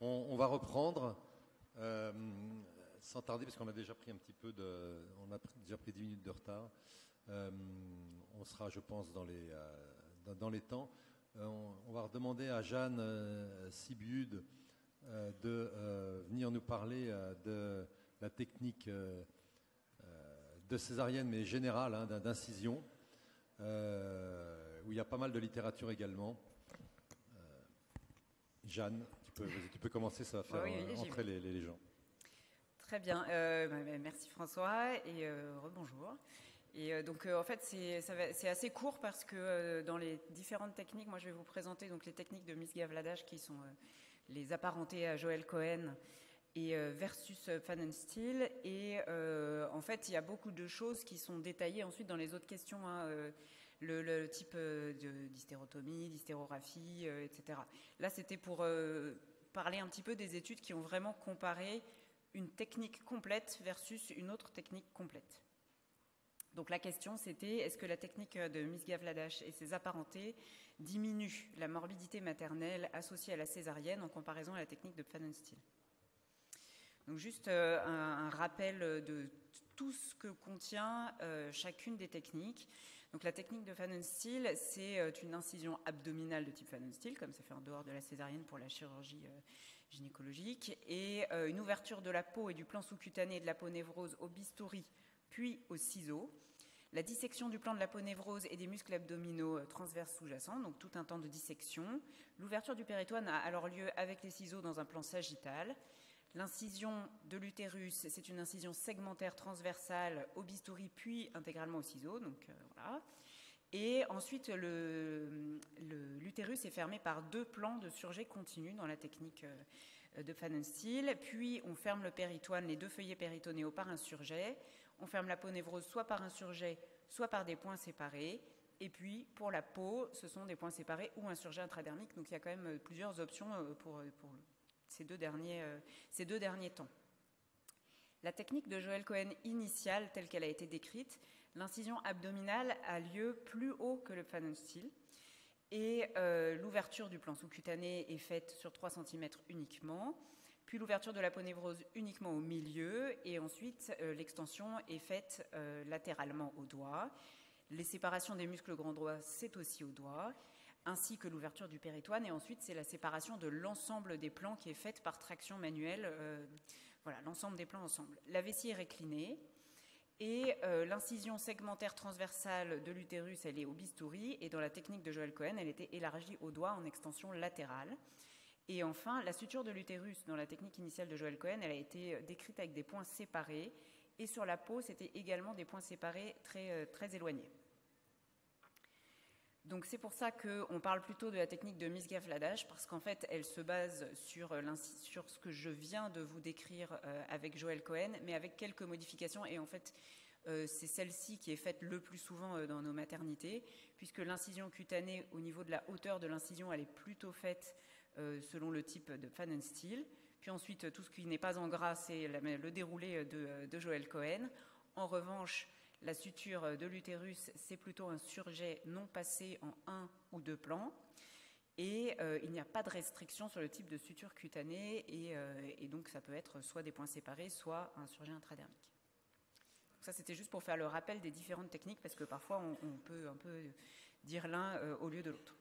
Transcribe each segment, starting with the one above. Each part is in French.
On va reprendre sans tarder, parce qu'on a déjà pris un petit peu on a déjà pris 10 minutes de retard. On sera, je pense, dans les temps. On va redemander à Jeanne Sibude de venir nous parler de la technique de césarienne, mais générale, hein, d'incision, où il y a pas mal de littérature également. Jeanne, tu peux commencer, ça va faire entrer les gens. Très bien, merci François et rebonjour. Et donc en fait c'est assez court parce que dans les différentes techniques, moi je vais vous présenter donc les techniques de Misgavladash qui sont les apparentées à Joel Cohen et versus Pfannenstiel. Et en fait il y a beaucoup de choses qui sont détaillées ensuite dans les autres questions, hein, le type d'hystérotomie, d'hystérographie, etc. Là c'était pour parler un petit peu des études qui ont vraiment comparé une technique complète versus une autre technique complète. Donc la question c'était, est-ce que la technique de Misgavladash et ses apparentés diminuent la morbidité maternelle associée à la césarienne en comparaison à la technique de Pfannenstiel? Donc juste un rappel de tout ce que contient chacune des techniques. Donc la technique de Pfannenstiel, c'est une incision abdominale de type Pfannenstiel, comme ça fait en dehors de la césarienne pour la chirurgie gynécologique, et une ouverture de la peau et du plan sous-cutané et de l'aponévrose au bistouri, puis au ciseau. La dissection du plan de l'aponévrose et des muscles abdominaux transverses sous-jacents, donc tout un temps de dissection. L'ouverture du péritoine a alors lieu avec les ciseaux dans un plan sagittal. L'incision de l'utérus, c'est une incision segmentaire transversale au bistouri puis intégralement au ciseau. Donc, voilà. Et ensuite, l'utérus est fermé par 2 plans de surjet continu dans la technique de Pfannenstiel. Puis, on ferme le péritoine, les 2 feuillets péritonéaux par un surjet. On ferme l'aponévrose soit par un surjet, soit par des points séparés. Et puis, pour la peau, ce sont des points séparés ou un surjet intradermique. Donc, il y a quand même plusieurs options pour ces deux derniers temps. La technique de Joel Cohen initiale, telle qu'elle a été décrite, l'incision abdominale a lieu plus haut que le Pfannenstiel et l'ouverture du plan sous-cutané est faite sur 3 cm uniquement, puis l'ouverture de l'aponévrose uniquement au milieu et ensuite l'extension est faite latéralement au doigt. Les séparations des muscles grand doigt, c'est aussi au doigt, ainsi que l'ouverture du péritoine, et ensuite c'est la séparation de l'ensemble des plans qui est faite par traction manuelle, voilà, l'ensemble des plans ensemble. La vessie est réclinée, et l'incision segmentaire transversale de l'utérus, elle est au bistouri, et dans la technique de Joel Cohen, elle était élargie au doigt en extension latérale. Et enfin, la suture de l'utérus, dans la technique initiale de Joel Cohen, elle a été décrite avec des points séparés, et sur la peau, c'était également des points séparés très éloignés. Donc c'est pour ça qu'on parle plutôt de la technique de Misgavladash, parce qu'en fait, elle se base sur ce que je viens de vous décrire avec Joel Cohen, mais avec quelques modifications. Et en fait, c'est celle-ci qui est faite le plus souvent dans nos maternités, puisque l'incision cutanée, au niveau de la hauteur de l'incision, elle est plutôt faite selon le type de Pfannenstiel. Puis ensuite, tout ce qui n'est pas en gras, c'est le déroulé de Joel Cohen. En revanche, la suture de l'utérus, c'est plutôt un surjet non passé en 1 ou 2 plans. Et il n'y a pas de restriction sur le type de suture cutanée. Et donc, ça peut être soit des points séparés, soit un surjet intradermique. Donc ça, c'était juste pour faire le rappel des différentes techniques, parce que parfois, on peut un peu dire l'un au lieu de l'autre.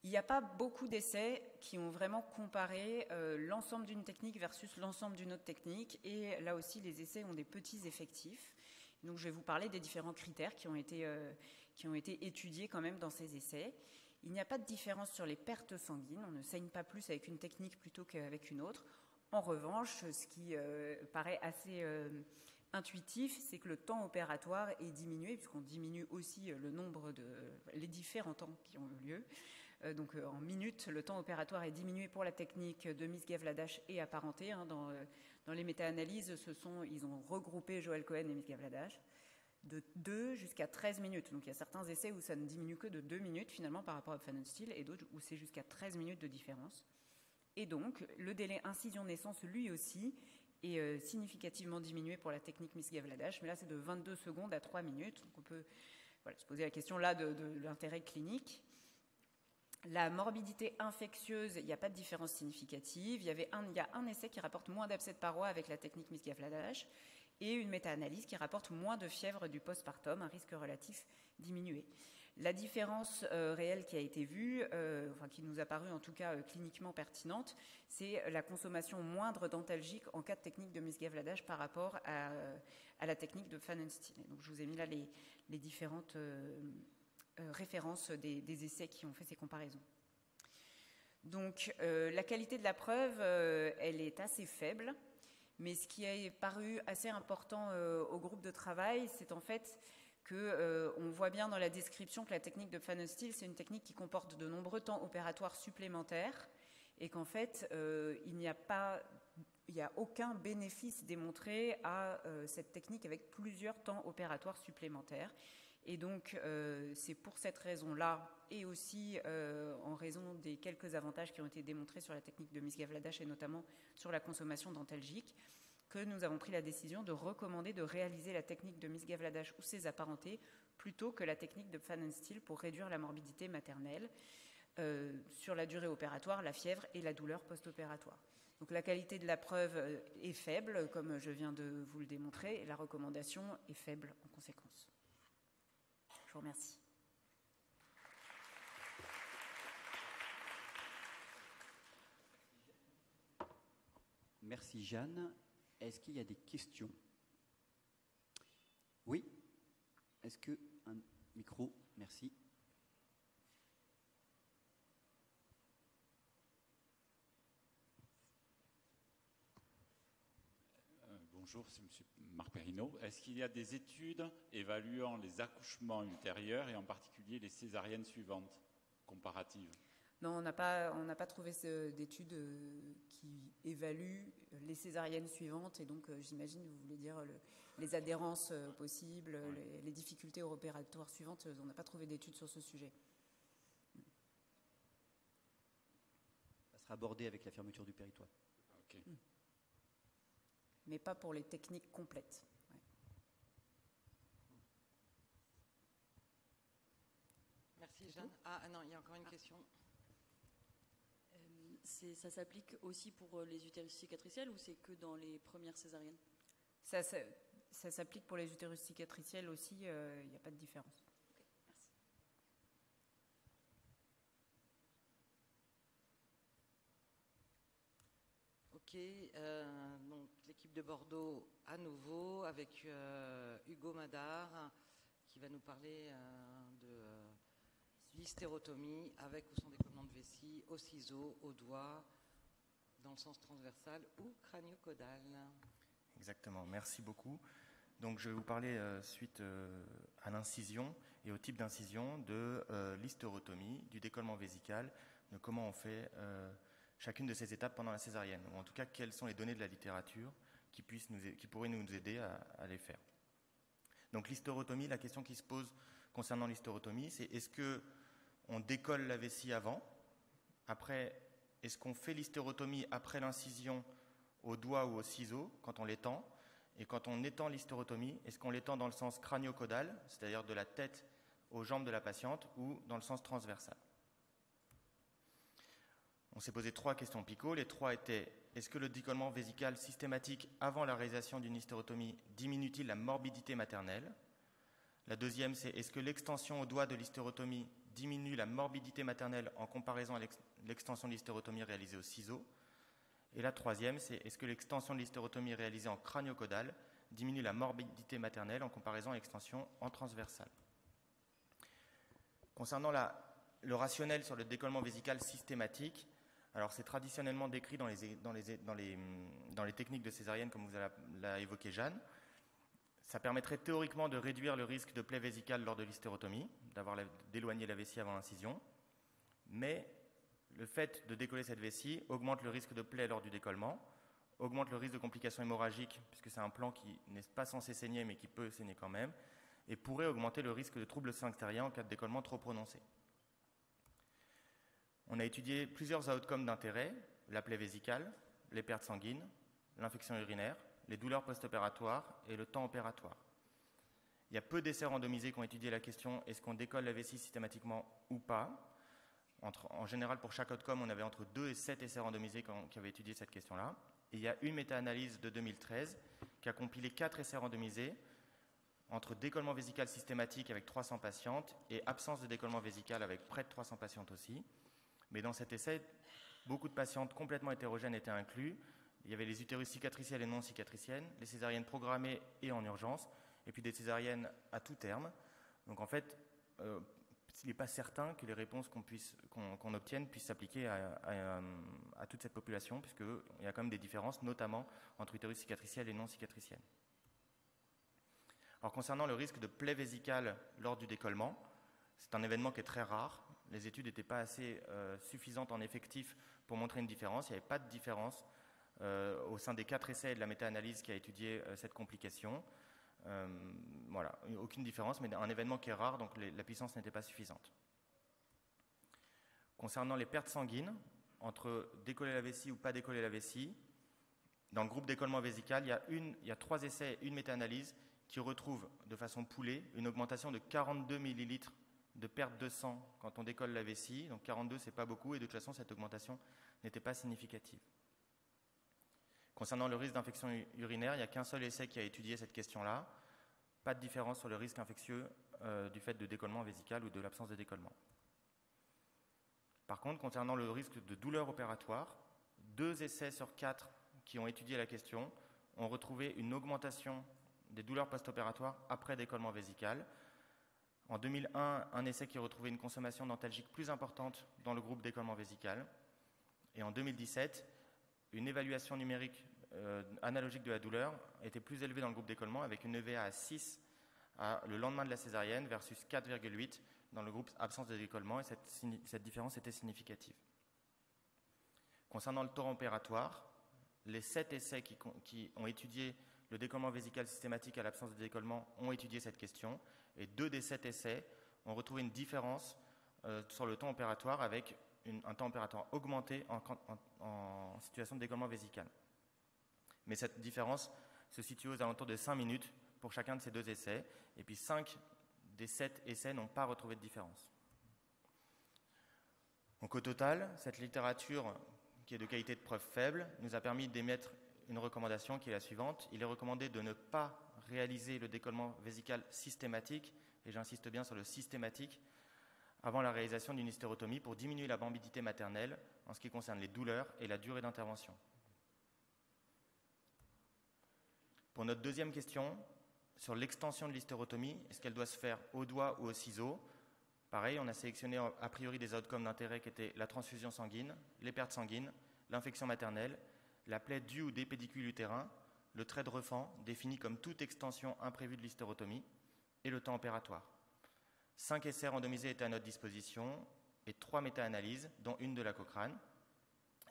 Il n'y a pas beaucoup d'essais qui ont vraiment comparé l'ensemble d'une technique versus l'ensemble d'une autre technique. Et là aussi, les essais ont des petits effectifs. Donc, je vais vous parler des différents critères qui ont été étudiés quand même dans ces essais. Il n'y a pas de différence sur les pertes sanguines. On ne saigne pas plus avec une technique plutôt qu'avec une autre. En revanche, ce qui paraît assez intuitif, c'est que le temps opératoire est diminué, puisqu'on diminue aussi les différents temps qui ont eu lieu. Donc en minutes, le temps opératoire est diminué pour la technique de Misgavladash et apparenté. Dans les méta-analyses, ils ont regroupé Joel Cohen et Misgavladash de 2 jusqu'à 13 minutes. Donc il y a certains essais où ça ne diminue que de 2 minutes finalement par rapport à Pfannenstiel, et d'autres où c'est jusqu'à 13 minutes de différence. Et donc le délai incision-naissance, lui aussi, est significativement diminué pour la technique Misgavladash, mais là c'est de 22 secondes à 3 minutes. Donc on peut se poser la question là de l'intérêt clinique. La morbidité infectieuse, il n'y a pas de différence significative. Il y a un essai qui rapporte moins d'abcès de paroi avec la technique Misgaf-Ladash et une méta-analyse qui rapporte moins de fièvre du postpartum, un risque relatif diminué. La différence réelle qui a été vue, qui nous a paru en tout cas cliniquement pertinente, c'est la consommation moindre d'antalgiques en cas de technique de Misgaf-Ladash par rapport à la technique de Pfannenstiel. Donc je vous ai mis là les différentes références des essais qui ont fait ces comparaisons. Donc la qualité de la preuve, elle est assez faible, mais ce qui a paru assez important au groupe de travail, c'est en fait qu'on voit bien dans la description que la technique de Pfannenstiel, c'est une technique qui comporte de nombreux temps opératoires supplémentaires et qu'en fait, il n'y a aucun bénéfice démontré à cette technique avec plusieurs temps opératoires supplémentaires. Et donc, c'est pour cette raison-là, et aussi en raison des quelques avantages qui ont été démontrés sur la technique de Misgaf-Ladash et notamment sur la consommation d'antalgiques, que nous avons pris la décision de recommander de réaliser la technique de Misgaf-Ladash ou ses apparentés plutôt que la technique de Pfannenstiel pour réduire la morbidité maternelle sur la durée opératoire, la fièvre et la douleur post-opératoire. Donc la qualité de la preuve est faible, comme je viens de vous le démontrer, et la recommandation est faible en conséquence. Je vous remercie. Merci Jeanne. Est-ce qu'il y a des questions? Oui. Est-ce que un micro? Merci. Bonjour, c'est M. Marc Perrineau. Est-ce qu'il y a des études évaluant les accouchements ultérieurs et en particulier les césariennes suivantes, comparatives? Non, on n'a pas trouvé d'études qui évaluent les césariennes suivantes et donc j'imagine vous voulez dire les adhérences possibles, oui. les difficultés opératoires suivantes, on n'a pas trouvé d'études sur ce sujet. Ça sera abordé avec la fermeture du péritoine. Okay. Mais pas pour les techniques complètes. Ouais. Merci Jeanne. Ah non, il y a encore une question. Ça s'applique aussi pour les utérus cicatriciels ou c'est que dans les premières césariennes? Ça s'applique pour les utérus cicatriciels aussi, il n'y a pas de différence. Okay, merci. Ok, donc l'équipe de Bordeaux à nouveau avec Hugo Madar qui va nous parler de l'hystérotomie avec ou sans décollement de vessie, au ciseau, au doigt, dans le sens transversal ou crânio-caudal. Exactement, merci beaucoup. Donc je vais vous parler suite à l'incision et au type d'incision de l'hystérotomie, du décollement vésical, de comment on fait chacune de ces étapes pendant la césarienne, ou en tout cas quelles sont les données de la littérature qui pourraient nous aider à les faire. Donc l'hystérotomie, la question qui se pose concernant l'hystérotomie, c'est est-ce qu'on décolle la vessie avant? Après, est-ce qu'on fait l'hystérotomie après l'incision au doigt ou au ciseau quand on l'étend? Et quand on étend l'hystérotomie, est-ce qu'on l'étend dans le sens crânio-caudal, c'est-à-dire de la tête aux jambes de la patiente, ou dans le sens transversal? On s'est posé 3 questions picots. Les 3 étaient: est-ce que le décollement vésical systématique avant la réalisation d'une hystérotomie diminue-t-il la morbidité maternelle? La deuxième, c'est: est-ce que l'extension au doigt de l'hystérotomie diminue la morbidité maternelle en comparaison à l'extension de l'hystérotomie réalisée au ciseau? Et la troisième, c'est: est-ce que l'extension de l'hystérotomie réalisée en crânio-caudal diminue la morbidité maternelle en comparaison à l'extension en transversale? Concernant le rationnel sur le décollement vésical systématique, alors c'est traditionnellement décrit dans les techniques de césarienne, comme vous l'a évoqué Jeanne. Ça permettrait théoriquement de réduire le risque de plaie vésicale lors de l'hystérotomie, d'éloigner la vessie avant l'incision, mais le fait de décoller cette vessie augmente le risque de plaie lors du décollement, augmente le risque de complications hémorragiques, puisque c'est un plan qui n'est pas censé saigner, mais qui peut saigner quand même, et pourrait augmenter le risque de troubles sphinctériens en cas de décollement trop prononcé. On a étudié plusieurs outcomes d'intérêt: la plaie vésicale, les pertes sanguines, l'infection urinaire, les douleurs post-opératoires et le temps opératoire. Il y a peu d'essais randomisés qui ont étudié la question: est-ce qu'on décolle la vessie systématiquement ou pas? En général, pour chaque outcome, on avait entre 2 et 7 essais randomisés qui avaient étudié cette question-là. Et il y a une méta-analyse de 2013 qui a compilé 4 essais randomisés entre décollement vésical systématique avec 300 patientes et absence de décollement vésical avec près de 300 patientes aussi. Mais dans cet essai, beaucoup de patientes complètement hétérogènes étaient inclus. Il y avait les utérus cicatriciels et non cicatriciels, les césariennes programmées et en urgence, et puis des césariennes à tout terme. Donc en fait, il n'est pas certain que les réponses qu'on obtienne puissent s'appliquer à toute cette population, puisqu'il y a quand même des différences, notamment entre utérus cicatriciels et non cicatriciels. Alors concernant le risque de plaie vésicale lors du décollement, c'est un événement qui est très rare. Les études n'étaient pas assez suffisantes en effectif pour montrer une différence. Il n'y avait pas de différence au sein des 4 essais de la méta-analyse qui a étudié cette complication. Voilà, aucune différence, mais un événement qui est rare, donc la puissance n'était pas suffisante. Concernant les pertes sanguines, entre décoller la vessie ou pas décoller la vessie, dans le groupe décollement vésical, il y a 3 essais et une méta-analyse qui retrouvent de façon poulée une augmentation de 42 millilitres de perte de sang quand on décolle la vessie. Donc 42, c'est pas beaucoup, et de toute façon, cette augmentation n'était pas significative. Concernant le risque d'infection urinaire, il n'y a qu'un seul essai qui a étudié cette question-là. Pas de différence sur le risque infectieux du fait de décollement vésical ou de l'absence de décollement. Par contre, concernant le risque de douleur opératoire, 2 essais sur 4 qui ont étudié la question ont retrouvé une augmentation des douleurs post-opératoires après décollement vésical. En 2001, un essai qui retrouvait une consommation d'antalgiques plus importante dans le groupe décollement vésical. Et en 2017, une évaluation numérique analogique de la douleur était plus élevée dans le groupe décollement avec une EVA à 6 le lendemain de la césarienne versus 4,8 dans le groupe absence de décollement, et cette différence était significative. Concernant le torrent opératoire, les 7 essais qui ont étudié le décollement vésical systématique à l'absence de décollement ont étudié cette question, et 2 des 7 essais ont retrouvé une différence sur le temps opératoire avec un temps opératoire augmenté en situation de décollement vésical. Mais cette différence se situe aux alentours de 5 minutes pour chacun de ces 2 essais, et puis 5 des 7 essais n'ont pas retrouvé de différence. Donc au total, cette littérature, qui est de qualité de preuve faible, nous a permis d'émettre une recommandation qui est la suivante. Il est recommandé de ne pas réaliser le décollement vésical systématique, et j'insiste bien sur le systématique, avant la réalisation d'une hystérotomie pour diminuer la morbidité maternelle en ce qui concerne les douleurs et la durée d'intervention. Pour notre deuxième question, sur l'extension de l'hystérotomie, est-ce qu'elle doit se faire au doigt ou au ciseau? Pareil, on a sélectionné a priori des outcomes d'intérêt qui étaient la transfusion sanguine, les pertes sanguines, l'infection maternelle, la plaie du ou des pédicules utérins, le trait de Refend, défini comme toute extension imprévue de l'hystérotomie, et le temps opératoire. 5 essais randomisés étaient à notre disposition et 3 méta-analyses, dont une de la Cochrane.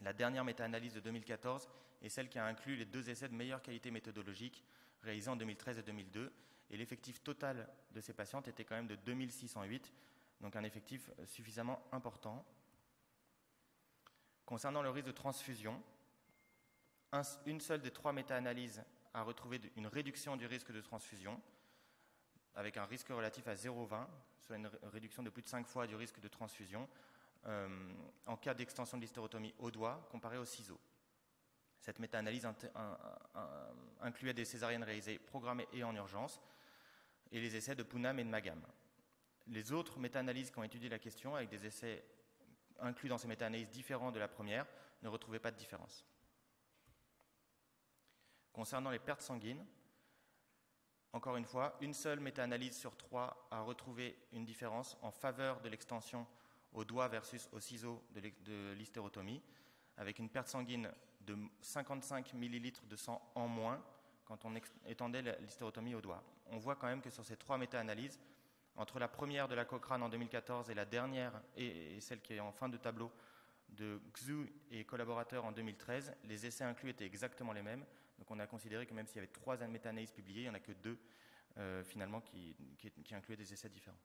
La dernière méta-analyse de 2014 est celle qui a inclus les 2 essais de meilleure qualité méthodologique réalisés en 2013 et 2002. Et l'effectif total de ces patientes était quand même de 2608, donc un effectif suffisamment important. Concernant le risque de transfusion, une seule des 3 méta-analyses a retrouvé une réduction du risque de transfusion, avec un risque relatif à 0,20, soit une réduction de plus de 5 fois du risque de transfusion, en cas d'extension de l'hystérotomie au doigt comparé au ciseau. Cette méta-analyse incluait des césariennes réalisées programmées et en urgence, et les essais de Poonam et de Magam. Les autres méta-analyses qui ont étudié la question, avec des essais inclus dans ces méta-analyses différents de la première, ne retrouvaient pas de différence. Concernant les pertes sanguines, encore une fois, une seule méta-analyse sur 3 a retrouvé une différence en faveur de l'extension au doigt versus au ciseau de l'hystérotomie, avec une perte sanguine de 55 millilitres de sang en moins quand on étendait l'hystérotomie au doigt. On voit quand même que sur ces 3 méta-analyses, entre la première de la Cochrane en 2014 et la dernière, et celle qui est en fin de tableau de Xu et collaborateurs en 2013, les essais inclus étaient exactement les mêmes. Donc on a considéré que même s'il y avait 3 méta-analyses publiées, il n'y en a que 2 finalement qui incluaient des essais différents.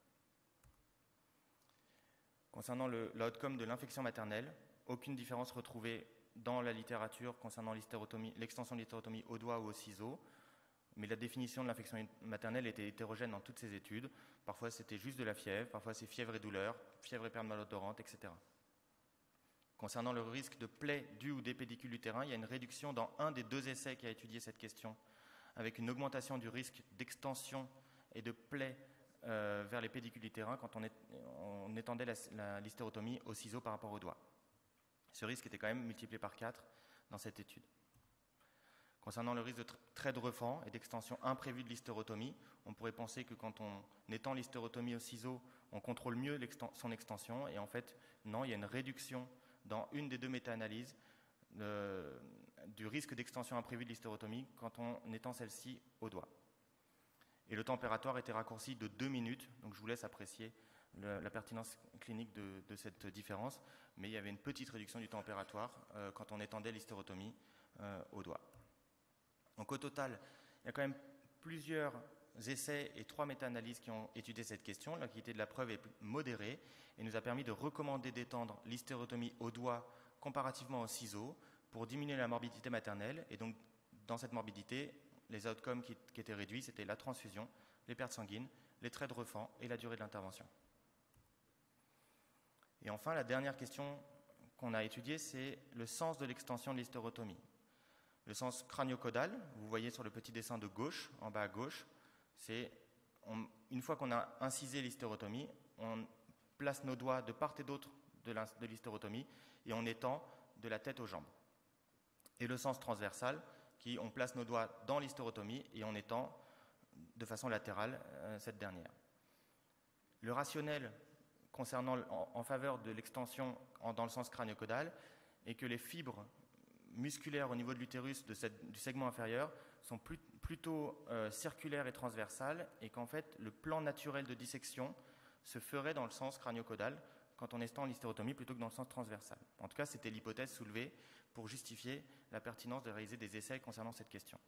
Concernant l'outcome de l'infection maternelle, aucune différence retrouvée dans la littérature concernant l'extension de l'hystérotomie au doigt ou au ciseau, mais la définition de l'infection maternelle était hétérogène dans toutes ces études. Parfois c'était juste de la fièvre, parfois c'est fièvre et douleur, fièvre et perte malodorante, etc. Concernant le risque de plaie du ou des pédicules du terrain, il y a une réduction dans un des 2 essais qui a étudié cette question, avec une augmentation du risque d'extension et de plaie vers les pédicules du terrain quand on étendait l'hystérotomie au ciseau par rapport au doigt. Ce risque était quand même multiplié par 4 dans cette étude. Concernant le risque de trait de refend et d'extension imprévue de l'hystérotomie, on pourrait penser que quand on étend l'hystérotomie au ciseau, on contrôle mieux son extension, et en fait, non, il y a une réduction dans une des 2 méta-analyses du risque d'extension imprévue de l'hystérotomie quand on étend celle-ci au doigt. Et le temps opératoire était raccourci de 2 minutes, donc je vous laisse apprécier la pertinence clinique de cette différence, mais il y avait une petite réduction du temps opératoire quand on étendait l'hystérotomie au doigt. Donc au total, il y a quand même plusieurs essais et 3 méta-analyses qui ont étudié cette question. La qualité de la preuve est modérée et nous a permis de recommander d'étendre l'hystérotomie au doigt comparativement au ciseau pour diminuer la morbidité maternelle. Et donc, dans cette morbidité, les outcomes qui étaient réduits, c'était la transfusion, les pertes sanguines, les traits de refend et la durée de l'intervention. Et enfin, la dernière question qu'on a étudiée, c'est le sens de l'extension de l'hystérotomie. Le sens crânio-caudal, vous voyez sur le petit dessin de gauche, en bas à gauche, c'est une fois qu'on a incisé l'hystérotomie, on place nos doigts de part et d'autre de l'hystérotomie et on étend de la tête aux jambes. Et le sens transversal, on place nos doigts dans l'hystérotomie et on étend de façon latérale cette dernière. Le rationnel concernant en faveur de l'extension dans le sens crânio-caudal est que les fibres musculaires au niveau de l'utérus du segment inférieur sont plutôt circulaires et transversales, et qu'en fait le plan naturel de dissection se ferait dans le sens crânio-caudal quand on étend l'hystérotomie plutôt que dans le sens transversal. En tout cas, c'était l'hypothèse soulevée pour justifier la pertinence de réaliser des essais concernant cette question.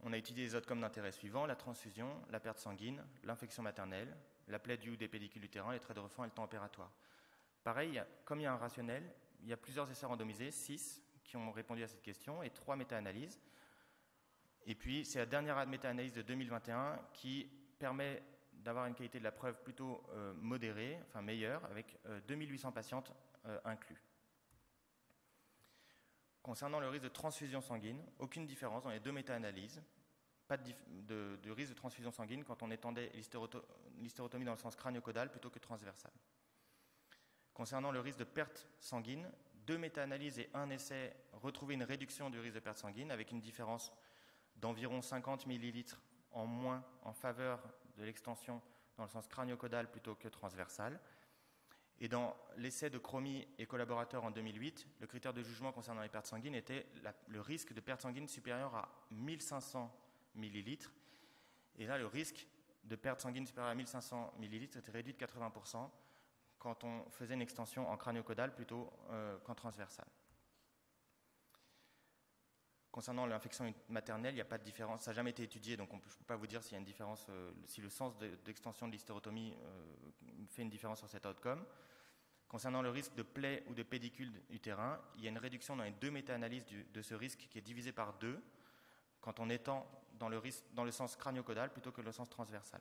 On a étudié les outcomes d'intérêt suivants: la transfusion, la perte sanguine, l'infection maternelle, la plaie du ou des pédicules du terrain, les traits de refend et le temps opératoire. Pareil, comme il y a un rationnel, il y a plusieurs essais randomisés, 6 qui ont répondu à cette question et 3 méta-analyses. Et puis, c'est la dernière méta-analyse de 2021 qui permet d'avoir une qualité de la preuve plutôt modérée, enfin meilleure, avec 2800 patientes inclus. Concernant le risque de transfusion sanguine, aucune différence dans les 2 méta-analyses. Pas de risque de transfusion sanguine quand on étendait l'hystérotomie dans le sens crânio-caudal plutôt que transversal. Concernant le risque de perte sanguine, 2 méta-analyses et 1 essai retrouvaient une réduction du risque de perte sanguine avec une différence d'environ 50 ml en moins en faveur de l'extension dans le sens crânio-caudal plutôt que transversal. Et dans l'essai de Cromie et collaborateurs en 2008, le critère de jugement concernant les pertes sanguines était le risque de perte sanguine supérieur à 1500 ml. Et là, le risque de perte sanguine supérieure à 1500 ml était réduit de 80% quand on faisait une extension en crânio-caudal plutôt qu'en transversal. Concernant l'infection maternelle, il n'y a pas de différence, ça n'a jamais été étudié, donc je ne peux pas vous dire s'il y a une différence, si le sens d'extension de l'hystérotomie fait une différence sur cet outcome. Concernant le risque de plaie ou de pédicule utérin, il y a une réduction dans les 2 méta-analyses de ce risque qui est divisé par 2 quand on étend dans le sens crânio-caudal plutôt que le sens transversal.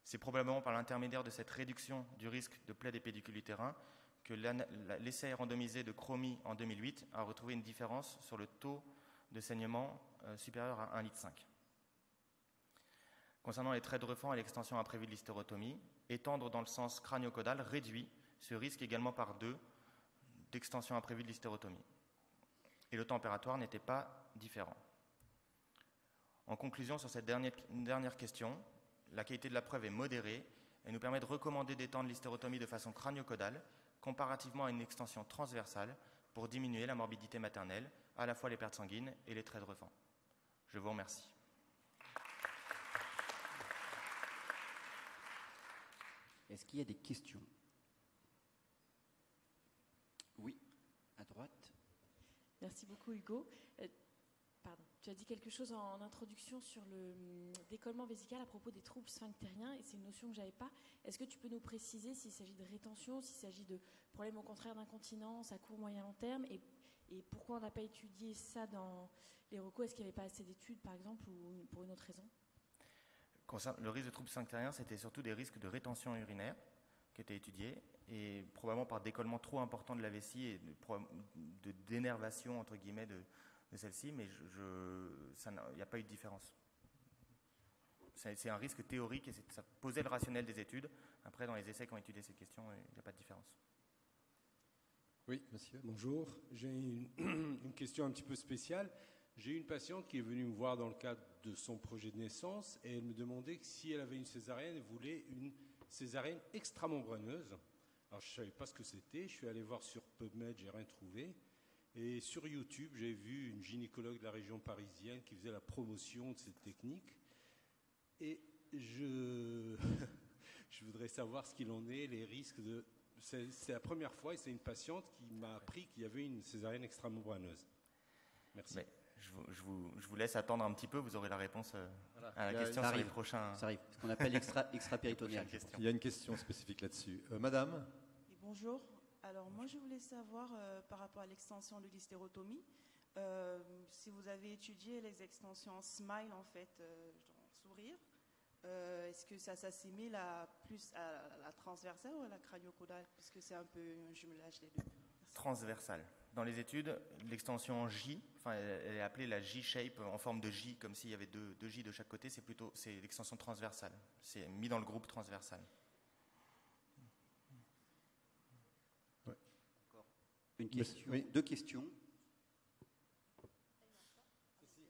C'est probablement par l'intermédiaire de cette réduction du risque de plaie des pédicules utérin que l'essai randomisé de Cromie en 2008 a retrouvé une différence sur le taux de saignement supérieur à 1,5 litre. Concernant les traits de refend et l'extension imprévue de l'hystérotomie, étendre dans le sens crânio-caudal réduit ce risque également par 2 d'extension imprévue de l'hystérotomie. Et le temps opératoire n'était pas différent. En conclusion, sur cette dernière question, la qualité de la preuve est modérée et nous permet de recommander d'étendre l'hystérotomie de façon crânio-caudale comparativement à une extension transversale pour diminuer la morbidité maternelle, à la fois les pertes sanguines et les traits de refend. Je vous remercie. Est-ce qu'il y a des questions? Oui, à droite. Merci beaucoup Hugo. Tu as dit quelque chose en introduction sur le décollement vésical à propos des troubles sphinctériens, et c'est une notion que je n'avais pas. Est-ce que tu peux nous préciser s'il s'agit de rétention, s'il s'agit de problèmes au contraire d'incontinence à court, moyen, long terme, et pourquoi on n'a pas étudié ça dans les recos? Est-ce qu'il n'y avait pas assez d'études par exemple, ou pour une autre raison? Le risque de troubles sphinctériens, c'était surtout des risques de rétention urinaire qui étaient étudiés, et probablement par décollement trop important de la vessie et de d'énervation entre guillemets de celle-ci, mais il n'y a pas eu de différence. C'est un risque théorique et ça posait le rationnel des études. Après, dans les essais qui ont étudié cette question, il n'y a pas de différence. Oui, monsieur. Bonjour, j'ai une question un petit peu spéciale. J'ai une patiente qui est venue me voir dans le cadre de son projet de naissance et elle me demandait que si elle avait une césarienne, elle voulait une césarienne extramembraneuse. Alors je ne savais pas ce que c'était, je suis allé voir sur PubMed, j'ai rien trouvé. Et sur YouTube, j'ai vu une gynécologue de la région parisienne qui faisait la promotion de cette technique. Et je voudrais savoir ce qu'il en est, les risques de... C'est la première fois et c'est une patiente qui m'a appris qu'il y avait une césarienne extramembraneuse. Merci. Mais je vous laisse attendre un petit peu, vous aurez la réponse à la question sur les prochains... Ça arrive, ce qu'on appelle extra-péritonéal. Il y a une question spécifique là-dessus. Madame ? Et bonjour. Alors moi je voulais savoir par rapport à l'extension de l'hystérotomie, si vous avez étudié les extensions SMILE en fait, sourire, est-ce que ça s'assimile plus à la transversale ou à la crânio-caudale, puisque c'est un peu un jumelage des deux. Merci. Transversale. Dans les études, l'extension J, elle est appelée la J-shape en forme de J, comme s'il y avait deux J de chaque côté, c'est l'extension transversale. C'est mis dans le groupe transversal. Ouais. Une question, oui. 2 questions.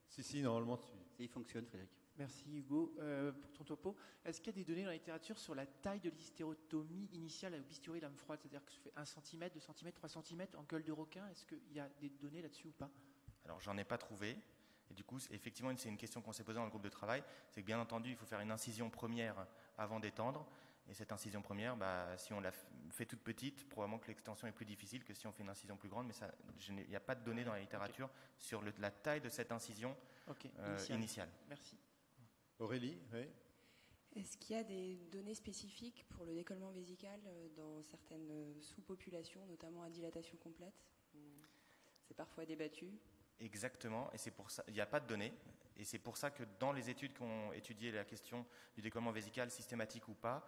Si, normalement, Il fonctionne, Frédéric. Merci Hugo pour ton topo. Est-ce qu'il y a des données dans la littérature sur la taille de l'hystérotomie initiale à bisturie lame froide, c'est-à-dire que ça fait 1 cm, 2 cm, 3 cm en gueule de requin? Est-ce qu'il y a des données là-dessus ou pas? Alors j'en ai pas trouvé. Et du coup, effectivement, c'est une question qu'on s'est posée dans le groupe de travail. C'est que bien entendu, il faut faire une incision première avant d'étendre. Et cette incision première, si on la fait toute petite, probablement que l'extension est plus difficile que si on fait une incision plus grande. Mais il n'y a pas de données dans la littérature sur la taille de cette incision initiale. Merci. Aurélie, oui. Est-ce qu'il y a des données spécifiques pour le décollement vésical dans certaines sous-populations, notamment à dilatation complète? C'est parfois débattu. Exactement, et c'est pour ça, il n'y a pas de données, et c'est pour ça que dans les études qui ont étudié la question du décollement vésical, systématique ou pas,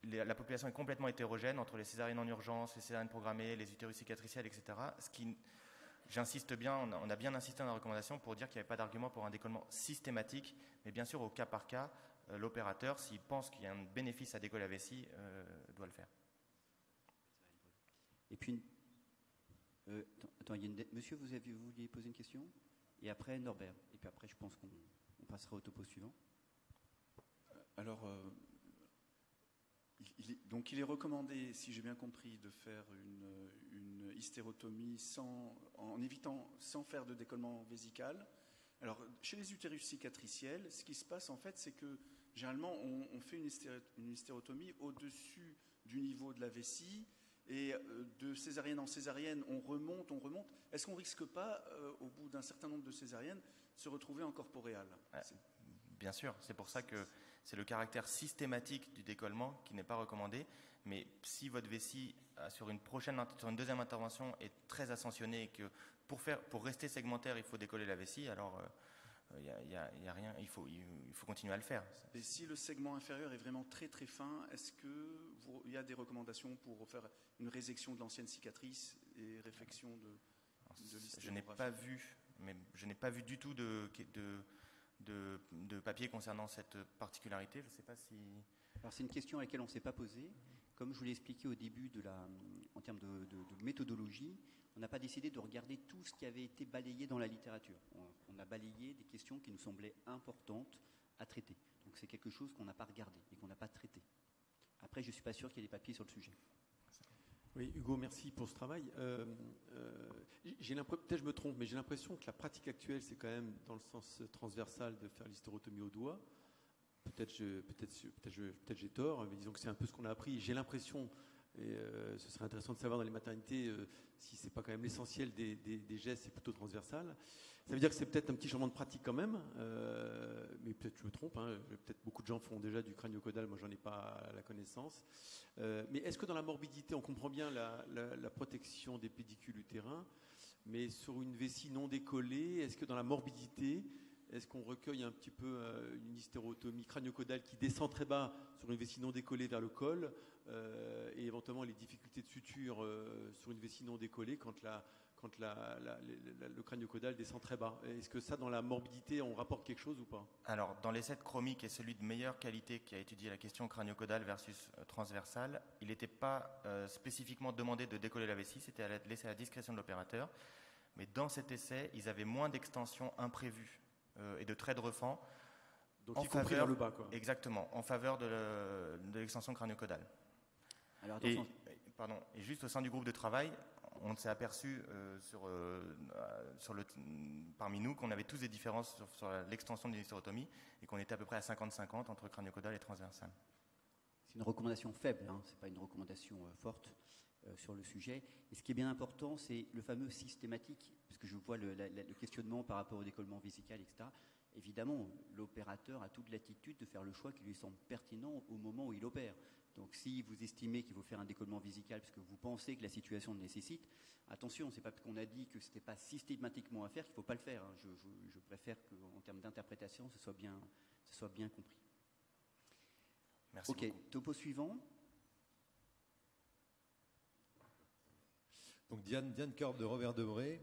la population est complètement hétérogène entre les césariennes en urgence, les césariennes programmées, les utérus cicatriciels, etc. Ce qui, j'insiste bien, on a bien insisté dans la recommandation pour dire qu'il n'y avait pas d'argument pour un décollement systématique, mais bien sûr au cas par cas, l'opérateur, s'il pense qu'il y a un bénéfice à décoller la vessie, doit le faire. Et puis, attends, monsieur, vous vouliez poser une question? Et après, Norbert. Et puis après, je pense qu'on passera au topo suivant. Alors, il est recommandé, si j'ai bien compris, de faire une hystérotomie en évitant, sans faire de décollement vésical. Alors, chez les utérus cicatriciels, ce qui se passe en fait, c'est que généralement, on fait une hystérotomie au-dessus du niveau de la vessie, et de césarienne en césarienne, on remonte. Est-ce qu'on ne risque pas, au bout d'un certain nombre de césariennes, se retrouver en corporéal? Bien sûr, c'est pour ça que c'est le caractère systématique du décollement qui n'est pas recommandé. Mais si votre vessie, sur une deuxième intervention, est très ascensionnée et que pour rester segmentaire, il faut décoller la vessie, alors il y a rien, il faut continuer à le faire. Et si le segment inférieur est vraiment très très fin, est-ce qu'il y a des recommandations pour faire une résection de l'ancienne cicatrice et réfection de l'hystérographie? Je n'ai pas vu du tout de papier concernant cette particularité. Je ne sais pas si... Alors c'est une question à laquelle on ne s'est pas posé. Comme je vous l'ai expliqué au début en termes de méthodologie, on n'a pas décidé de regarder tout ce qui avait été balayé dans la littérature. On a balayé des questions qui nous semblaient importantes à traiter. Donc c'est quelque chose qu'on n'a pas regardé et qu'on n'a pas traité. Après, je ne suis pas sûr qu'il y ait des papiers sur le sujet. Oui, Hugo, merci pour ce travail. Peut-être je me trompe, mais j'ai l'impression que la pratique actuelle, c'est quand même dans le sens transversal de faire l'hystérotomie au doigt. Peut-être j'ai tort, mais disons que c'est un peu ce qu'on a appris. J'ai l'impression, et ce serait intéressant de savoir dans les maternités si c'est pas quand même l'essentiel des gestes, c'est plutôt transversal. Ça veut dire que c'est peut-être un petit changement de pratique quand même, mais peut-être je me trompe. Peut-être beaucoup de gens font déjà du crânio-caudal, moi j'en ai pas la connaissance. Mais est-ce que dans la morbidité, on comprend bien la protection des pédicules utérins, mais sur une vessie non décollée, est-ce que dans la morbidité, est-ce qu'on recueille un petit peu une hystérotomie crânio-caudale qui descend très bas sur une vessie non décollée vers le col, et éventuellement les difficultés de suture sur une vessie non décollée quand le crânio-caudal descend très bas. Est-ce que ça, dans la morbidité, on rapporte quelque chose ou pas? Alors, dans l'essai chromique et celui de meilleure qualité qui a étudié la question crânio-caudale versus transversale, il n'était pas spécifiquement demandé de décoller la vessie, c'était laissé à la discrétion de l'opérateur. Mais dans cet essai, ils avaient moins d'extensions imprévues et de traits de refend. Donc, y compris vers le bas, quoi. Exactement, en faveur de l'extension crânio-caudale. Alors, attention. Et juste au sein du groupe de travail, on s'est aperçu parmi nous qu'on avait tous des différences sur l'extension de l'hystérotomie et qu'on était à peu près à 50-50 entre crânio-caudale et transversale. C'est une recommandation faible, hein, ce n'est pas une recommandation forte sur le sujet. Et ce qui est bien important, c'est le fameux systématique, parce que je vois le questionnement par rapport au décollement vésical, etc. Évidemment, l'opérateur a toute l'attitude de faire le choix qui lui semble pertinent au moment où il opère. Donc si vous estimez qu'il faut faire un décollement vésical parce que vous pensez que la situation le nécessite, attention, c'est pas parce qu'on a dit que ce n'était pas systématiquement à faire qu'il ne faut pas le faire. Hein. Je préfère qu'en termes d'interprétation, ce soit bien compris. Merci beaucoup. Topo suivant. Donc Diane Korb de Revers-de-Bray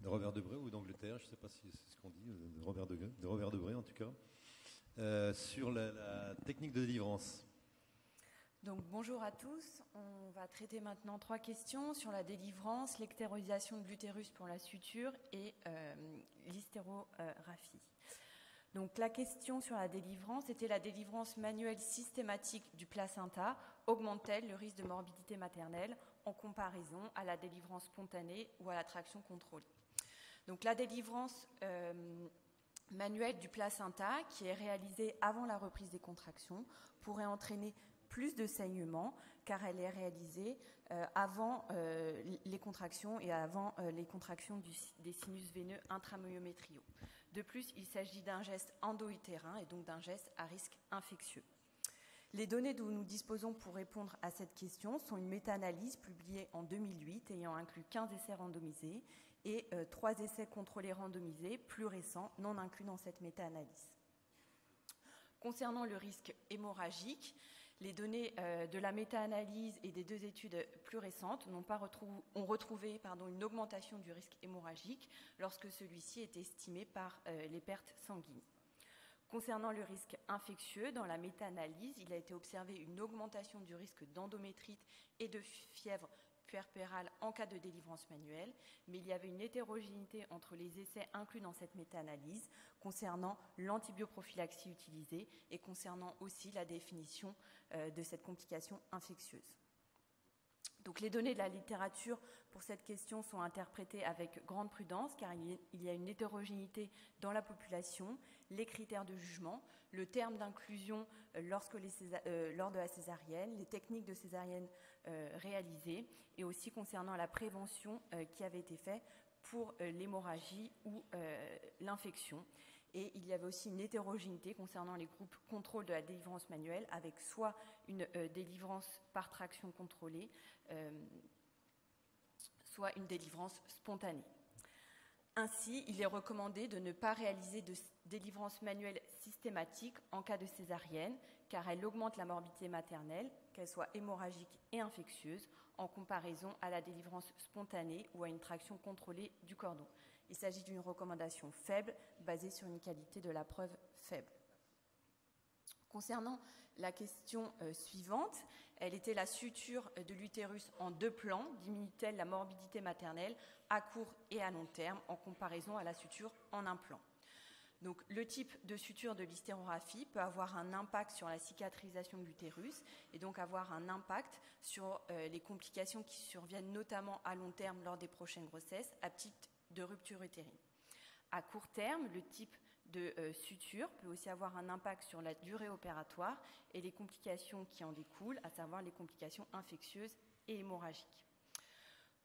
ou d'Angleterre, je ne sais pas si c'est ce qu'on dit, de Revers-de-Bray en tout cas, sur la technique de délivrance. Donc, bonjour à tous. On va traiter maintenant 3 questions sur la délivrance, l'ectéroisation de l'utérus pour la suture et l'hystérographie. Donc, la question sur la délivrance était: la délivrance manuelle systématique du placenta augmente-t-elle le risque de morbidité maternelle en comparaison à la délivrance spontanée ou à la traction contrôlée? Donc, la délivrance manuelle du placenta, qui est réalisée avant la reprise des contractions, pourrait entraîner plus de saignement, car elle est réalisée avant les contractions et avant les contractions des sinus veineux intramyométriaux. De plus, il s'agit d'un geste endo-utérin et donc d'un geste à risque infectieux. Les données dont nous disposons pour répondre à cette question sont une méta-analyse publiée en 2008 ayant inclus 15 essais randomisés et 3 essais contrôlés randomisés plus récents non inclus dans cette méta-analyse. Concernant le risque hémorragique, les données de la méta-analyse et des 2 études plus récentes ont retrouvé une augmentation du risque hémorragique lorsque celui-ci est estimé par les pertes sanguines. Concernant le risque infectieux, dans la méta-analyse, il a été observé une augmentation du risque d'endométrite et de fièvre puerpérale en cas de délivrance manuelle, mais il y avait une hétérogénéité entre les essais inclus dans cette méta-analyse concernant l'antibioprophylaxie utilisée et concernant aussi la définition de cette complication infectieuse. Donc les données de la littérature pour cette question sont interprétées avec grande prudence car il y a une hétérogénéité dans la population, les critères de jugement, le terme d'inclusion lors de la césarienne, les techniques de césarienne réalisées et aussi concernant la prévention qui avait été faite pour l'hémorragie ou l'infection. Et il y avait aussi une hétérogénéité concernant les groupes contrôle de la délivrance manuelle avec soit une délivrance par traction contrôlée, soit une délivrance spontanée. Ainsi, il est recommandé de ne pas réaliser de délivrance manuelle systématique en cas de césarienne, car elle augmente la morbidité maternelle, qu'elle soit hémorragique et infectieuse, en comparaison à la délivrance spontanée ou à une traction contrôlée du cordon. Il s'agit d'une recommandation faible, basée sur une qualité de la preuve faible. Concernant la question suivante, elle était: la suture de l'utérus en 2 plans diminue-t-elle la morbidité maternelle à court et à long terme en comparaison à la suture en 1 plan? Donc, le type de suture de l'hystérographie peut avoir un impact sur la cicatrisation de l'utérus et donc avoir un impact sur les complications qui surviennent notamment à long terme lors des prochaines grossesses à titre de rupture utérine. À court terme, le type de suture peut aussi avoir un impact sur la durée opératoire et les complications qui en découlent, à savoir les complications infectieuses et hémorragiques.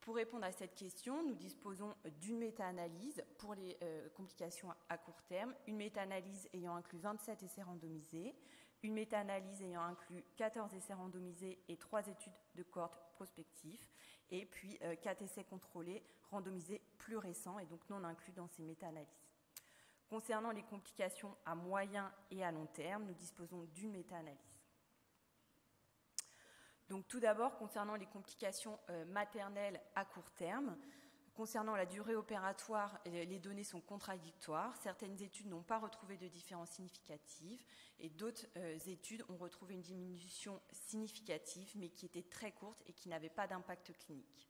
Pour répondre à cette question, nous disposons d'une méta-analyse pour les complications à court terme, une méta-analyse ayant inclus 27 essais randomisés, une méta-analyse ayant inclus 14 essais randomisés et 3 études de cohorte prospectives, et puis 4 essais contrôlés randomisés plus récents et donc non inclus dans ces méta-analyses. Concernant les complications à moyen et à long terme, nous disposons d'une méta-analyse. Donc tout d'abord, concernant les complications maternelles à court terme, concernant la durée opératoire, les données sont contradictoires. Certaines études n'ont pas retrouvé de différence significative et d'autres études ont retrouvé une diminution significative, mais qui était très courte et qui n'avait pas d'impact clinique.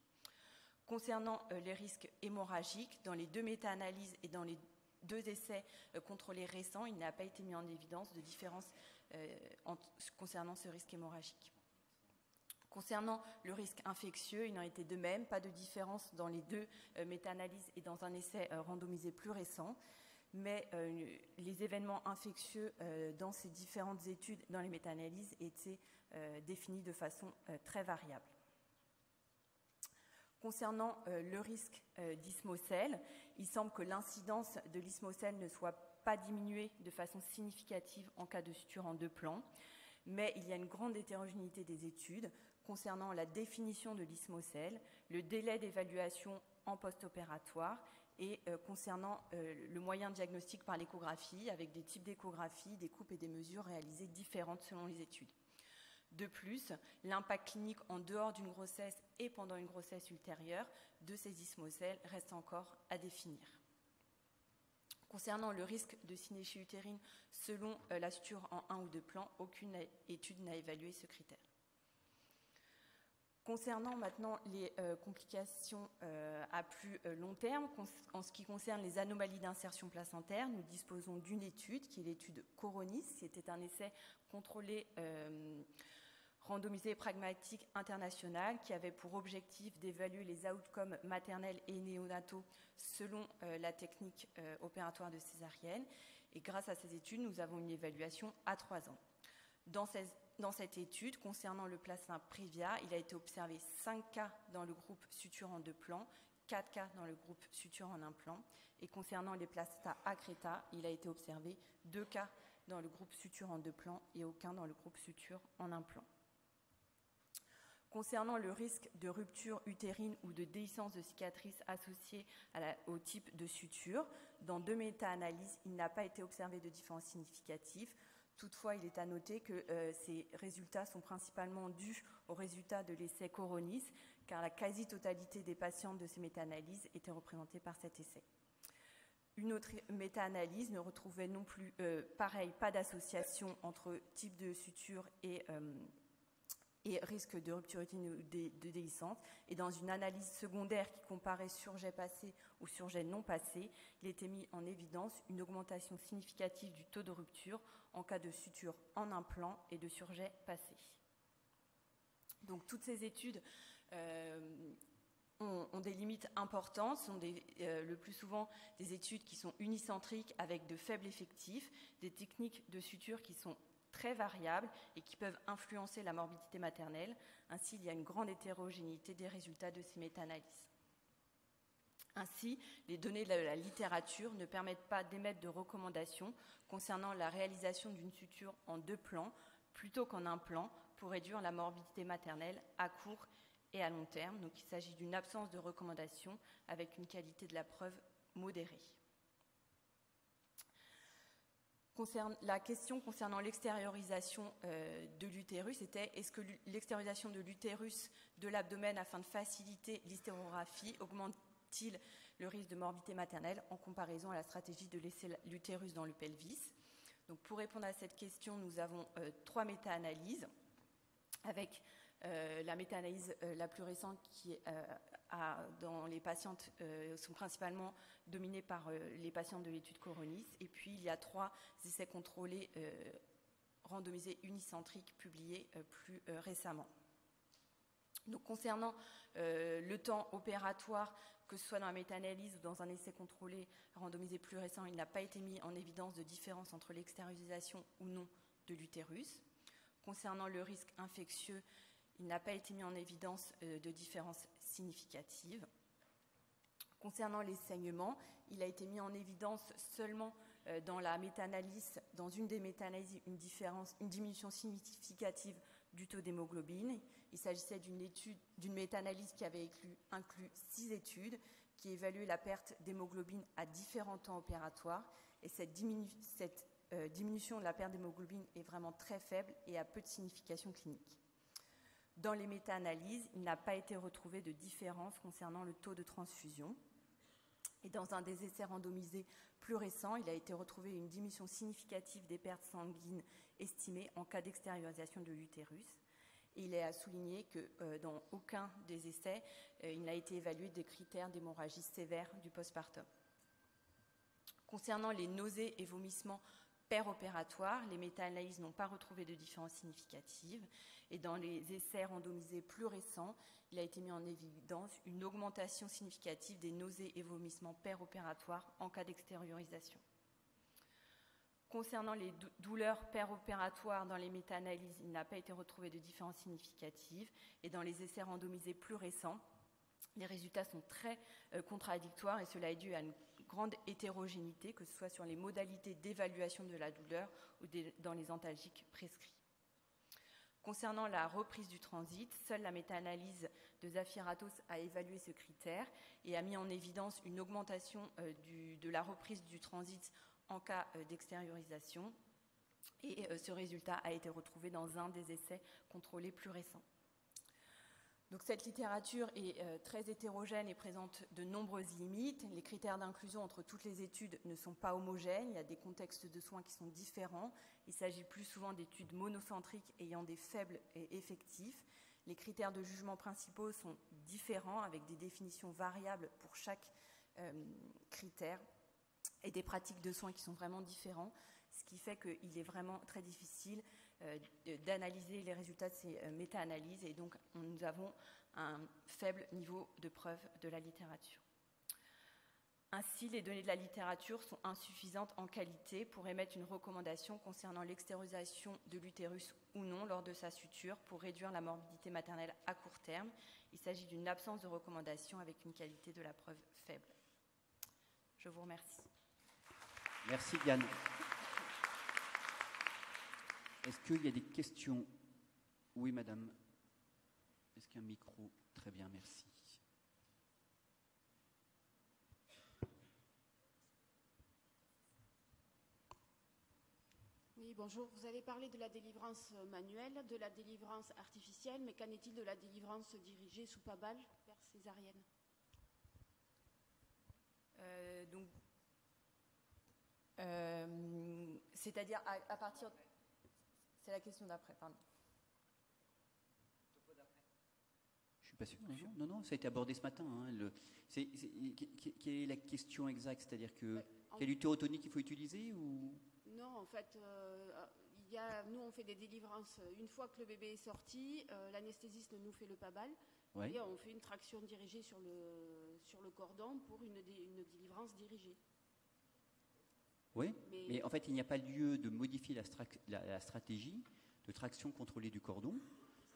Concernant les risques hémorragiques, dans les 2 méta-analyses et dans les 2 essais contrôlés récents, il n'a pas été mis en évidence de différence concernant ce risque hémorragique. Concernant le risque infectieux, il en était de même, pas de différence dans les 2 méta-analyses et dans un essai randomisé plus récent, mais les événements infectieux dans ces différentes études, dans les méta-analyses, étaient définis de façon très variable. Concernant le risque d'ismocèle, il semble que l'incidence de l'ismocèle ne soit pas diminuée de façon significative en cas de suture en 2 plans, mais il y a une grande hétérogénéité des études concernant la définition de l'ismocèle, le délai d'évaluation en post-opératoire et concernant le moyen de diagnostic par l'échographie, avec des types d'échographie, des coupes et des mesures réalisées différentes selon les études. De plus, l'impact clinique en dehors d'une grossesse et pendant une grossesse ultérieure de ces ismocèles reste encore à définir. Concernant le risque de synéchie utérine selon la suture en 1 ou 2 plans, aucune étude n'a évalué ce critère. Concernant maintenant les complications à plus long terme, en ce qui concerne les anomalies d'insertion placentaire, nous disposons d'une étude qui est l'étude Coronis. C'était un essai contrôlé randomisé pragmatique international qui avait pour objectif d'évaluer les outcomes maternels et néonataux selon la technique opératoire de césarienne. Et grâce à ces études, nous avons une évaluation à 3 ans. Dans cette étude, concernant le placenta Privia, il a été observé 5 cas dans le groupe suture en 2 plans, 4 cas dans le groupe suture en 1 plan. Et concernant les placentas Accreta, il a été observé 2 cas dans le groupe suture en 2 plans et aucun dans le groupe suture en 1 plan. Concernant le risque de rupture utérine ou de déhiscence de cicatrices associée au type de suture, dans 2 méta-analyses, il n'a pas été observé de différence significative. Toutefois, il est à noter que ces résultats sont principalement dus aux résultats de l'essai Coronis, car la quasi-totalité des patientes de ces méta-analyses étaient représentées par cet essai. Une autre méta-analyse ne retrouvait non plus, pareil, pas d'association entre type de suture et risque de rupture utérine ou de déhiscence. Et dans une analyse secondaire qui comparait surjet passé ou surjet non passé, il était mis en évidence une augmentation significative du taux de rupture en cas de suture en implant et de surjet passé. Donc toutes ces études ont des limites importantes, sont le plus souvent des études qui sont unicentriques avec de faibles effectifs, des techniques de suture qui sont très variables et qui peuvent influencer la morbidité maternelle. Ainsi, il y a une grande hétérogénéité des résultats de ces méta-analyses. Ainsi, les données de la littérature ne permettent pas d'émettre de recommandations concernant la réalisation d'une suture en 2 plans plutôt qu'en 1 plan pour réduire la morbidité maternelle à court et à long terme. Donc, il s'agit d'une absence de recommandation avec une qualité de la preuve modérée. La question concernant l'extériorisation de l'utérus était: est-ce que l'extériorisation de l'utérus de l'abdomen afin de faciliter l'hystérographie augmente-t-il le risque de morbidité maternelle en comparaison à la stratégie de laisser l'utérus dans le pelvis? Donc, pour répondre à cette question, nous avons 3 méta-analyses, avec la méta-analyse la plus récente qui est dans les patientes sont principalement dominées par les patientes de l'étude Coronis. Et puis, il y a 3 essais contrôlés randomisés unicentriques publiés plus récemment. Donc, concernant le temps opératoire, que ce soit dans la méta-analyse ou dans un essai contrôlé randomisé plus récent, il n'a pas été mis en évidence de différence entre l'extériorisation ou non de l'utérus. Concernant le risque infectieux, il n'a pas été mis en évidence de différence significative. Concernant les saignements, il a été mis en évidence seulement dans la méta-analyse, dans une des méta-analyses, une diminution significative du taux d'hémoglobine. Il s'agissait d'une méta-analyse qui avait inclus 6 études qui évaluaient la perte d'hémoglobine à différents temps opératoires. Et cette diminution de la perte d'hémoglobine est vraiment très faible et a peu de signification clinique. Dans les méta-analyses, il n'a pas été retrouvé de différence concernant le taux de transfusion. Et dans un des essais randomisés plus récents, il a été retrouvé une diminution significative des pertes sanguines estimées en cas d'extériorisation de l'utérus. Et il est à souligner que dans aucun des essais, il n'a été évalué des critères d'hémorragie sévère du postpartum. Concernant les nausées et vomissements péropératoires, les méta-analyses n'ont pas retrouvé de différence significative. Et dans les essais randomisés plus récents, il a été mis en évidence une augmentation significative des nausées et vomissements péropératoires en cas d'extériorisation. Concernant les douleurs péropératoires dans les méta-analyses, il n'a pas été retrouvé de différence significative. Et dans les essais randomisés plus récents, les résultats sont très contradictoires et cela est dû à une grande hétérogénéité, que ce soit sur les modalités d'évaluation de la douleur ou dans les antalgiques prescrits. Concernant la reprise du transit, seule la méta-analyse de Zafiratos a évalué ce critère et a mis en évidence une augmentation de la reprise du transit en cas d'extériorisation. Et ce résultat a été retrouvé dans un des essais contrôlés plus récents. Donc, cette littérature est très hétérogène et présente de nombreuses limites. Les critères d'inclusion entre toutes les études ne sont pas homogènes. Il y a des contextes de soins qui sont différents. Il s'agit plus souvent d'études monocentriques ayant des faibles effectifs. Les critères de jugement principaux sont différents avec des définitions variables pour chaque critère et des pratiques de soins qui sont vraiment différents, ce qui fait qu'il est vraiment très difficile d'analyser les résultats de ces méta-analyses et donc nous avons un faible niveau de preuve de la littérature. Ainsi, les données de la littérature sont insuffisantes en qualité pour émettre une recommandation concernant l'extériorisation de l'utérus ou non lors de sa suture pour réduire la morbidité maternelle à court terme. Il s'agit d'une absence de recommandation avec une qualité de la preuve faible. Je vous remercie. Merci Diane. Est-ce qu'il y a des questions? Oui, madame. Est-ce qu'il y a un micro? Très bien, merci. Oui, bonjour. Vous avez parlé de la délivrance manuelle, de la délivrance artificielle, mais qu'en est-il de la délivrance dirigée sous pabal vers césarienne? C'est-à-dire à partir... C'est la question d'après, pardon. Je suis pas sûr. Non, ça a été abordé ce matin. Hein. Quelle est la question exacte? C'est-à-dire que quel utérotonie il faut utiliser ou... Non, en fait, nous on fait des délivrances. Une fois que le bébé est sorti, l'anesthésiste nous fait le pabal. Ouais. Et on fait une traction dirigée sur le cordon pour une délivrance dirigée. Oui, mais en fait, il n'y a pas lieu de modifier la stratégie de traction contrôlée du cordon,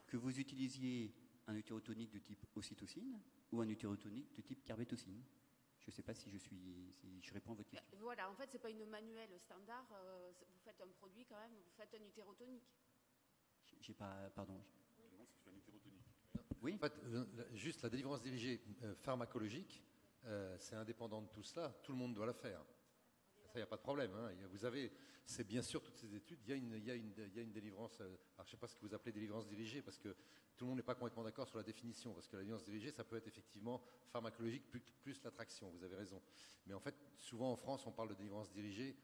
que vous utilisiez un utérotonique de type ocytocine ou un utérotonique de type carbétocine. Je ne sais pas si je réponds à votre question. Voilà, en fait, ce n'est pas une manuelle standard. Vous faites un produit quand même, vous faites un utérotonique. J'ai pas, pardon. Oui. En fait, juste la délivrance dirigée pharmacologique, c'est indépendant de tout cela. Tout le monde doit la faire. Ça, il n'y a pas de problème. Hein. Vous avez, c'est bien sûr toutes ces études. Il y a une délivrance. Alors, je ne sais pas ce que vous appelez délivrance dirigée, parce que tout le monde n'est pas complètement d'accord sur la définition. Parce que la délivrance dirigée, ça peut être effectivement pharmacologique plus l'attraction. Vous avez raison. Mais en fait, souvent en France, on parle de délivrance dirigée.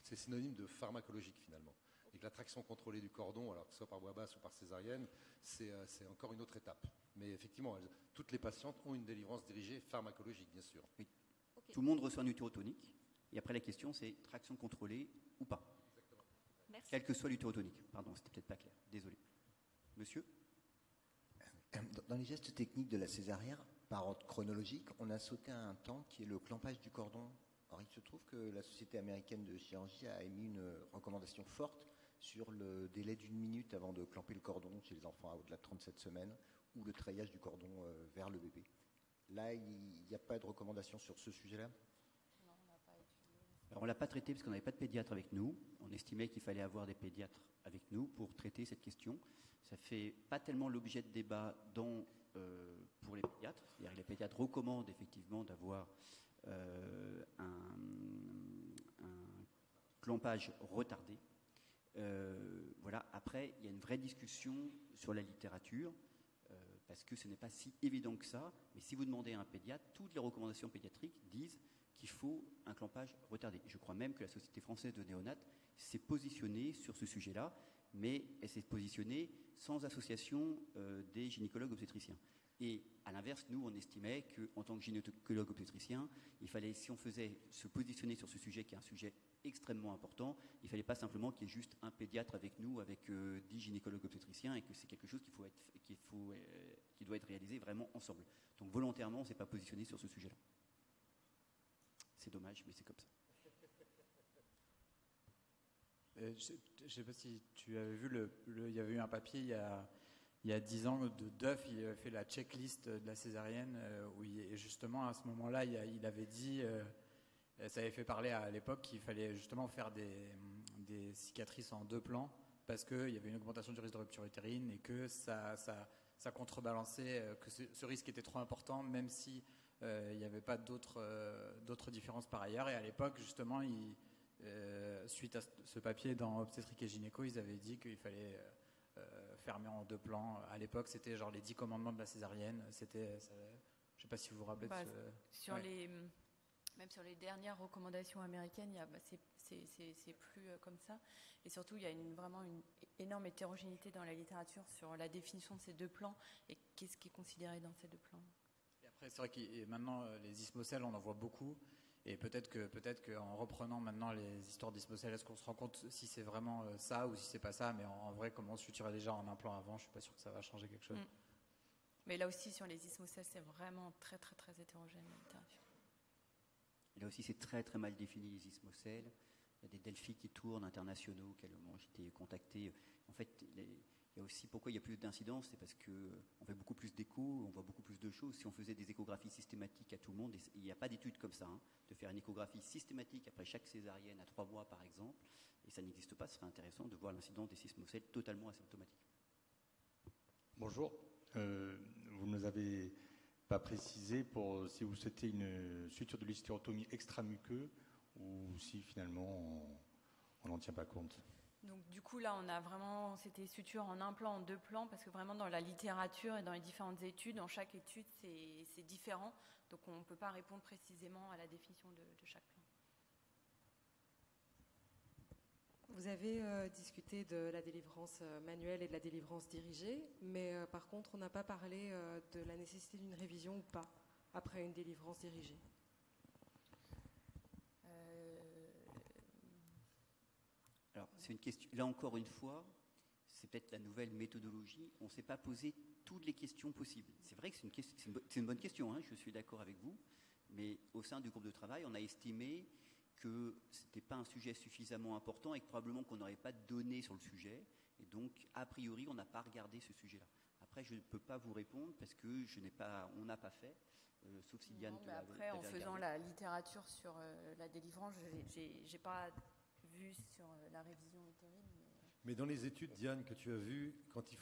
C'est synonyme de pharmacologique finalement. Et que la traction contrôlée du cordon, alors que ce soit par voie basse ou par césarienne, c'est encore une autre étape. Mais effectivement, toutes les patientes ont une délivrance dirigée pharmacologique, bien sûr. Oui. Okay. Tout le monde reçoit un utérotonique. Et après, la question, c'est traction contrôlée ou pas. Exactement. Merci. Quel que soit l'utérotonique. Pardon, c'était peut-être pas clair. Désolé. Monsieur? Dans les gestes techniques de la césarienne, par ordre chronologique, on a sauté à un temps qui est le clampage du cordon. Alors, il se trouve que la Société américaine de chirurgie a émis une recommandation forte sur le délai d'1 minute avant de clamper le cordon chez les enfants au-delà de 37 semaines ou le treillage du cordon vers le bébé. Là, il n'y a pas de recommandation sur ce sujet-là? Alors, on ne l'a pas traité parce qu'on n'avait pas de pédiatre avec nous. On estimait qu'il fallait avoir des pédiatres avec nous pour traiter cette question. Ça ne fait pas tellement l'objet de débat pour les pédiatres. C'est-à-dire que les pédiatres recommandent effectivement d'avoir un clampage retardé. Voilà. Après, il y a une vraie discussion sur la littérature, parce que ce n'est pas si évident que ça. Mais si vous demandez à un pédiatre, toutes les recommandations pédiatriques disent qu'il faut un clampage retardé. Je crois même que la Société française de néonates s'est positionnée sur ce sujet-là, mais elle s'est positionnée sans association des gynécologues obstétriciens. Et à l'inverse, nous, on estimait qu'en tant que gynécologue obstétricien, il fallait, si on faisait se positionner sur ce sujet, qui est un sujet extrêmement important, il ne fallait pas simplement qu'il y ait juste un pédiatre avec nous, avec 10 gynécologues obstétriciens, et que c'est quelque chose qui doit être réalisé vraiment ensemble. Donc volontairement, on ne s'est pas positionné sur ce sujet-là. C'est dommage, mais c'est comme ça. Je ne sais pas si tu avais vu, il y avait eu un papier il y a 10 ans de Duff, il avait fait la checklist de la césarienne, où justement à ce moment-là, il avait dit, ça avait fait parler à l'époque qu'il fallait justement faire des cicatrices en 2 plans, parce qu'il y avait une augmentation du risque de rupture utérine et que ça contrebalançait, que ce risque était trop important, même si il n'y avait pas d'autres différences par ailleurs. Et à l'époque, justement, suite à ce papier dans Obstétrique et Gynéco, ils avaient dit qu'il fallait fermer en 2 plans. À l'époque, c'était genre les 10 commandements de la césarienne. Je ne sais pas si vous vous rappelez de ce... Même sur les dernières recommandations américaines, c'est plus comme ça. Et surtout, il y a vraiment une énorme hétérogénéité dans la littérature sur la définition de ces 2 plans et qu'est-ce qui est considéré dans ces 2 plans. Et après, c'est vrai que maintenant, les ismocèles, on en voit beaucoup. Et peut-être qu'en reprenant maintenant les histoires d'ismocèles, est-ce qu'on se rend compte si c'est vraiment ça ou si c'est pas ça? Mais en vrai, comme on se suturait déjà en implant avant, je suis pas sûr que ça va changer quelque chose. Mais là aussi, sur les ismocèles, c'est vraiment très, très, très hétérogène la littérature. Là aussi, c'est très très mal défini, les ismocèles. Il y a des Delphi qui tournent internationaux auxquels j'ai été contacté. En fait, il y a aussi pourquoi il y a plus d'incidence, c'est parce qu'on fait beaucoup plus d'échos, on voit beaucoup plus de choses. Si on faisait des échographies systématiques à tout le monde, il n'y a pas d'études comme ça, de faire une échographie systématique après chaque césarienne à 3 mois par exemple, et ça n'existe pas, ce serait intéressant de voir l'incidence des ismocèles totalement asymptomatiques. Bonjour, vous ne nous avez pas précisé pour si vous souhaitez une suture de l'hystérotomie extramuqueux ou si finalement on n'en tient pas compte. Donc du coup là c'était suture en un plan, en 2 plans, parce que vraiment dans la littérature et dans les différentes études, dans chaque étude c'est différent, donc on ne peut pas répondre précisément à la définition de chaque plan. Vous avez discuté de la délivrance manuelle et de la délivrance dirigée, mais par contre, on n'a pas parlé de la nécessité d'une révision ou pas après une délivrance dirigée. Alors, c'est une question. Là encore une fois, c'est peut-être la nouvelle méthodologie. On ne s'est pas posé toutes les questions possibles. C'est vrai que c'est une bonne question, je suis d'accord avec vous, mais au sein du groupe de travail, on a estimé que ce n'était pas un sujet suffisamment important et que probablement qu'on n'aurait pas de données sur le sujet. Et donc, a priori, on n'a pas regardé ce sujet-là. Après, je ne peux pas vous répondre parce que on n'a pas fait, sauf si Diane te l'avait Après, en faisant la littérature sur la délivrance, je n'ai pas vu sur la révision utérine. Mais dans les études, Diane, que tu as vues, quand ils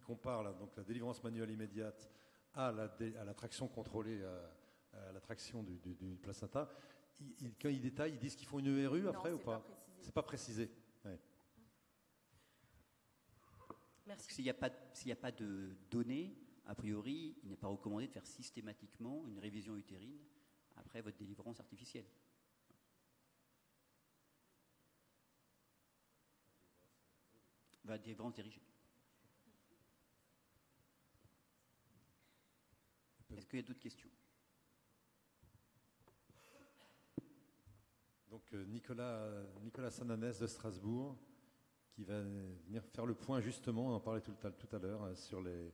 comparent donc la délivrance manuelle immédiate à la traction contrôlée, à la traction du placenta, quand ils détaillent, ils disent qu'ils font une ERU après ou pas? C'est pas précisé. Ouais. Merci. S'il n'y a pas de données, a priori, il n'est pas recommandé de faire systématiquement une révision utérine après votre délivrance artificielle. Délivrance dirigée. Est-ce qu'il y a d'autres questions? Donc Nicolas Sananès de Strasbourg, qui va venir faire le point justement, on en parlait tout à l'heure, sur les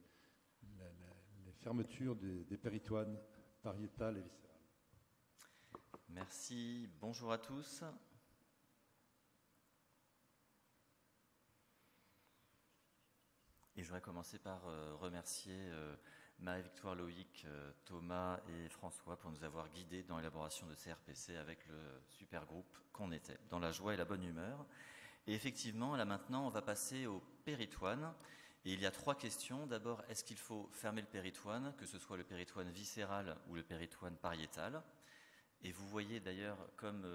fermetures des péritoines pariétales et viscérales. Merci, bonjour à tous. Et je voudrais commencer par remercier Marie-Victoire, Loïc, Thomas et François pour nous avoir guidés dans l'élaboration de CRPC avec le super groupe qu'on était, dans la joie et la bonne humeur. Et effectivement, là maintenant, on va passer au péritoine. Et il y a 3 questions. D'abord, est-ce qu'il faut fermer le péritoine, que ce soit le péritoine viscéral ou le péritoine pariétal? Et vous voyez d'ailleurs, comme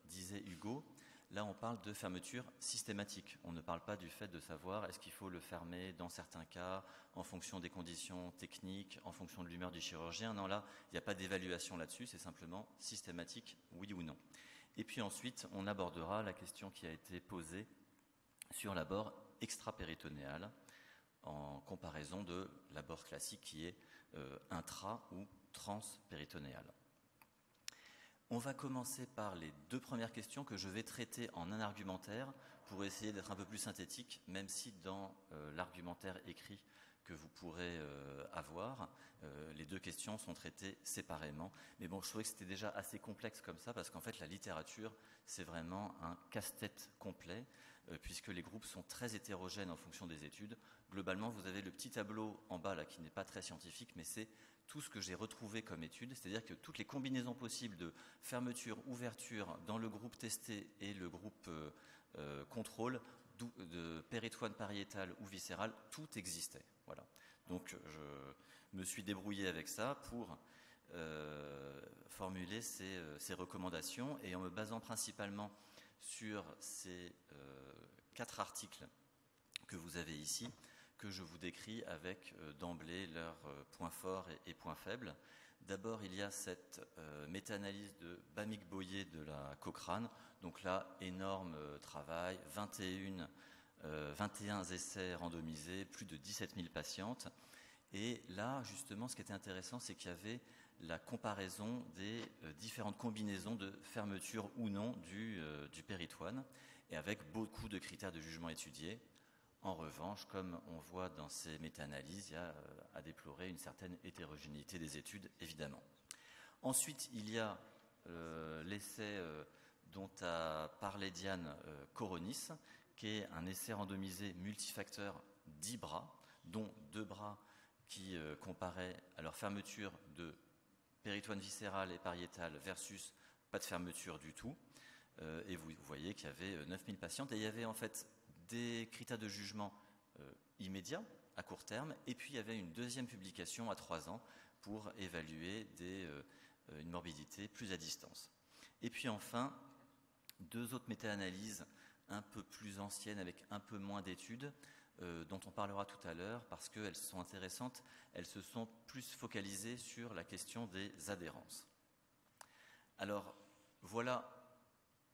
disait Hugo, Là, on parle de fermeture systématique. On ne parle pas du fait de savoir est-ce qu'il faut le fermer dans certains cas, en fonction des conditions techniques, en fonction de l'humeur du chirurgien. Non, là, il n'y a pas d'évaluation là-dessus, c'est simplement systématique, oui ou non. Et puis ensuite, on abordera la question qui a été posée sur l'abord extra-péritonéal, en comparaison de l'abord classique qui est intra- ou transpéritonéal. On va commencer par les 2 premières questions que je vais traiter en un argumentaire pour essayer d'être un peu plus synthétique, même si dans l'argumentaire écrit que vous pourrez avoir, les 2 questions sont traitées séparément. Mais bon, je trouvais que c'était déjà assez complexe comme ça, parce qu'en fait, la littérature, c'est vraiment un casse-tête complet, puisque les groupes sont très hétérogènes en fonction des études. Globalement, vous avez le petit tableau en bas, là, qui n'est pas très scientifique, mais c'est tout ce que j'ai retrouvé comme étude, c'est-à-dire que toutes les combinaisons possibles de fermeture, ouverture dans le groupe testé et le groupe contrôle, de péritoine pariétal ou viscéral, tout existait. Voilà. Donc je me suis débrouillé avec ça pour formuler ces recommandations, et en me basant principalement sur ces 4 articles que vous avez ici, que je vous décris avec d'emblée leurs points forts et points faibles. D'abord, il y a cette méta-analyse de Bamig-Boyer de la Cochrane. Donc là, énorme travail, 21 essais randomisés, plus de 17 000 patientes. Et là, justement, ce qui était intéressant, c'est qu'il y avait la comparaison des différentes combinaisons de fermeture ou non du péritoine, et avec beaucoup de critères de jugement étudiés. En revanche, comme on voit dans ces méta-analyses, il y a à déplorer une certaine hétérogénéité des études, évidemment. Ensuite, il y a l'essai dont a parlé Diane Coronis, qui est un essai randomisé multifacteur 10 bras, dont 2 bras qui comparaient à leur fermeture de péritoine viscéral et pariétal versus pas de fermeture du tout. Et vous voyez qu'il y avait 9000 patientes, et il y avait en fait des critères de jugement immédiats, à court terme, et puis il y avait une deuxième publication à 3 ans pour évaluer une morbidité plus à distance. Et puis enfin, 2 autres méta-analyses un peu plus anciennes, avec un peu moins d'études, dont on parlera tout à l'heure, parce qu'elles sont intéressantes. Elles se sont plus focalisées sur la question des adhérences. Alors, voilà,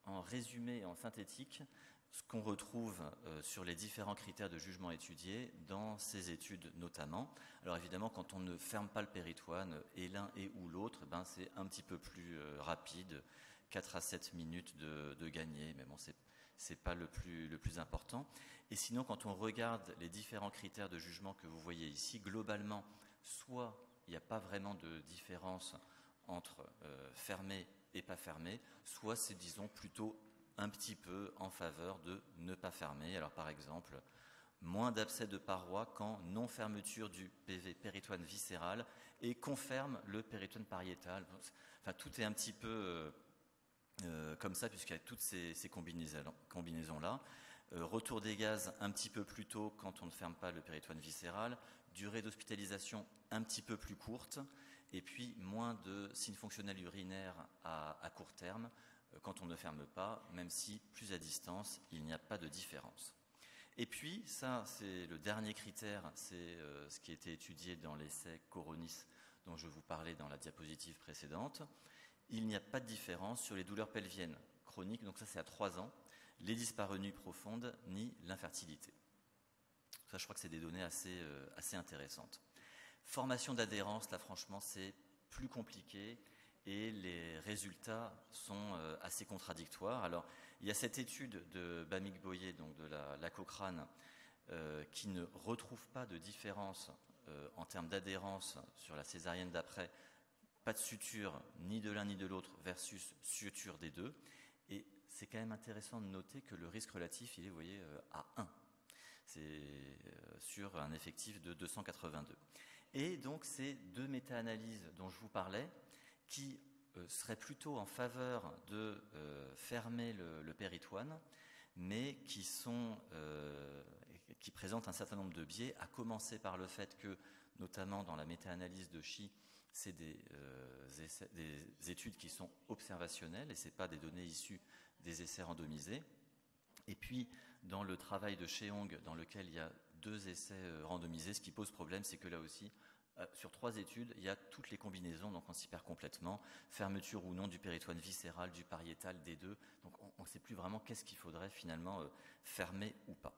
en résumé et en synthétique, ce qu'on retrouve sur les différents critères de jugement étudiés dans ces études notamment. Alors évidemment, quand on ne ferme pas le péritoine, et l'un et ou l'autre, c'est un petit peu plus rapide, 4 à 7 minutes de gagner, mais bon, c'est pas le plus important. Et sinon, quand on regarde les différents critères de jugement que vous voyez ici, globalement, soit il n'y a pas vraiment de différence entre fermé et pas fermé, soit c'est, disons, plutôt un petit peu en faveur de ne pas fermer. Alors par exemple, moins d'abcès de paroi quand non-fermeture du PV péritoine viscéral et confirme le péritoine pariétal. Enfin, tout est un petit peu comme ça, puisqu'il y a toutes ces combinaisons-là. Retour des gaz un petit peu plus tôt quand on ne ferme pas le péritoine viscéral, durée d'hospitalisation un petit peu plus courte, et puis moins de signes fonctionnels urinaires à court terme quand on ne ferme pas, même si plus à distance, il n'y a pas de différence. Et puis, ça, c'est le dernier critère, c'est ce qui a été étudié dans l'essai Coronis dont je vous parlais dans la diapositive précédente. Il n'y a pas de différence sur les douleurs pelviennes chroniques, donc ça c'est à 3 ans, les dyspareunies profondes, ni l'infertilité. Ça, je crois que c'est des données assez intéressantes. Formation d'adhérence, là franchement, c'est plus compliqué. Et les résultats sont assez contradictoires. Alors, il y a cette étude de Bamig-Boyer, donc de la Cochrane, qui ne retrouve pas de différence en termes d'adhérence sur la césarienne d'après, pas de suture ni de l'un ni de l'autre versus suture des deux. Et c'est quand même intéressant de noter que le risque relatif, il est, vous voyez, à 1. C'est sur un effectif de 282. Et donc, ces 2 méta-analyses dont je vous parlais, qui serait plutôt en faveur de fermer le péritoine, mais qui présentent un certain nombre de biais, à commencer par le fait que, notamment dans la méta-analyse de Chi, c'est des études qui sont observationnelles et ce n'est pas des données issues des essais randomisés. Et puis, dans le travail de Cheong, dans lequel il y a 2 essais randomisés, ce qui pose problème, c'est que là aussi, sur 3 études, il y a toutes les combinaisons, donc on s'y perd complètement, fermeture ou non du péritoine viscéral, du pariétal, des 2, donc on ne sait plus vraiment qu'est-ce qu'il faudrait finalement fermer ou pas.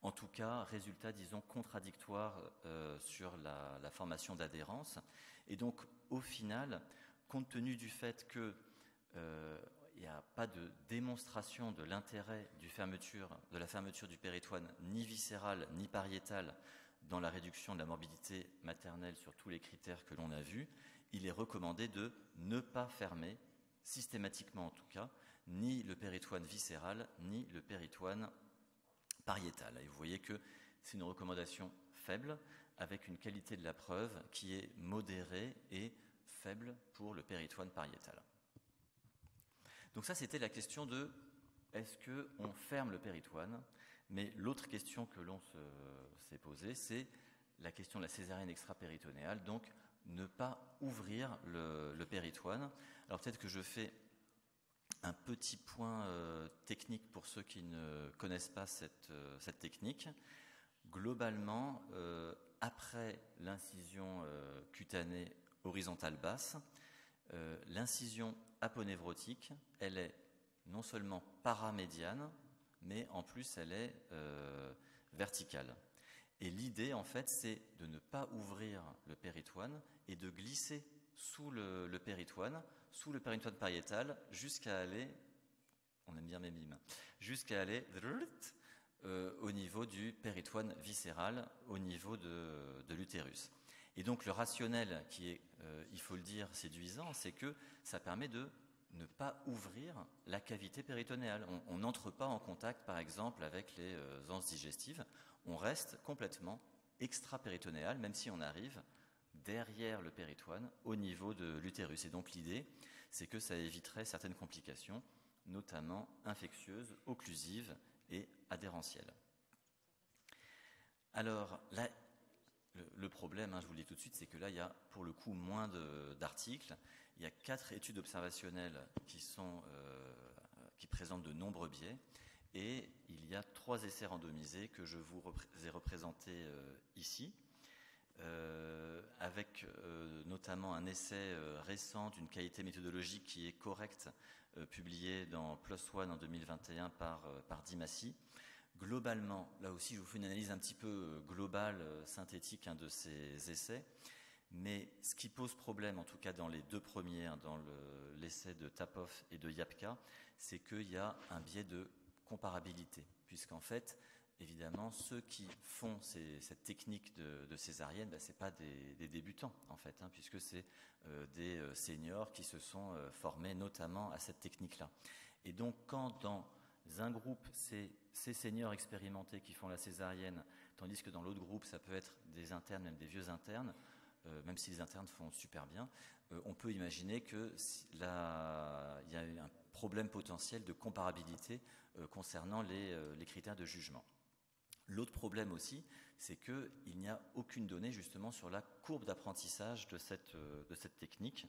En tout cas, résultat, disons, contradictoire sur la formation d'adhérence. Et donc, au final, compte tenu du fait que il n'y a pas de démonstration de l'intérêt de la fermeture du péritoine ni viscéral ni pariétal dans la réduction de la morbidité maternelle sur tous les critères que l'on a vus, il est recommandé de ne pas fermer, systématiquement en tout cas, ni le péritoine viscéral ni le péritoine pariétal. Et vous voyez que c'est une recommandation faible avec une qualité de la preuve qui est modérée et faible pour le péritoine pariétal. Donc ça, c'était la question de est-ce qu'on ferme le péritoine? Mais l'autre question que l'on s'est posée, c'est la question de la césarienne extra-péritonéale, donc ne pas ouvrir le péritoine. Alors peut-être que je fais un petit point technique pour ceux qui ne connaissent pas cette technique. Globalement, après l'incision cutanée horizontale basse, l'incision aponévrotique, elle est non seulement paramédiane, mais en plus elle est verticale. Et l'idée, en fait, c'est de ne pas ouvrir le péritoine et de glisser sous le péritoine pariétal, jusqu'à aller, on aime bien mes mimes, jusqu'à aller au niveau du péritoine viscéral, au niveau de l'utérus. Et donc le rationnel qui est, il faut le dire, séduisant, c'est que ça permet de ne pas ouvrir la cavité péritonéale. On n'entre pas en contact, par exemple, avec les anses digestives. On reste complètement extra-péritonéal, même si on arrive derrière le péritoine, au niveau de l'utérus. Et donc l'idée, c'est que ça éviterait certaines complications, notamment infectieuses, occlusives et adhérentielles. Alors là, le problème, je vous le dis tout de suite, c'est que là, il y a pour le coup moins d'articles. Il y a 4 études observationnelles qui présentent de nombreux biais. Et il y a 3 essais randomisés que je vous ai représentés ici, avec notamment un essai récent d'une qualité méthodologique qui est correcte, publié dans PLOS ONE en 2021 par Dimassi. Globalement, là aussi, je vous fais une analyse un petit peu globale, synthétique de ces essais. Mais ce qui pose problème, en tout cas dans les 2 premiers, dans l'essai de Tapov et de Yapka, c'est qu'il y a un biais de comparabilité, puisqu'en fait, évidemment, ceux qui font cette technique de césarienne, ce n'est pas des débutants, en fait, puisque c'est des seniors qui se sont formés notamment à cette technique-là. Et donc, quand dans un groupe, c'est ces seniors expérimentés qui font la césarienne, tandis que dans l'autre groupe, ça peut être des internes, même des vieux internes, même si les internes font super bien, on peut imaginer qu'il y a un problème potentiel de comparabilité concernant les critères de jugement. L'autre problème aussi, c'est qu'il n'y a aucune donnée justement sur la courbe d'apprentissage de cette technique.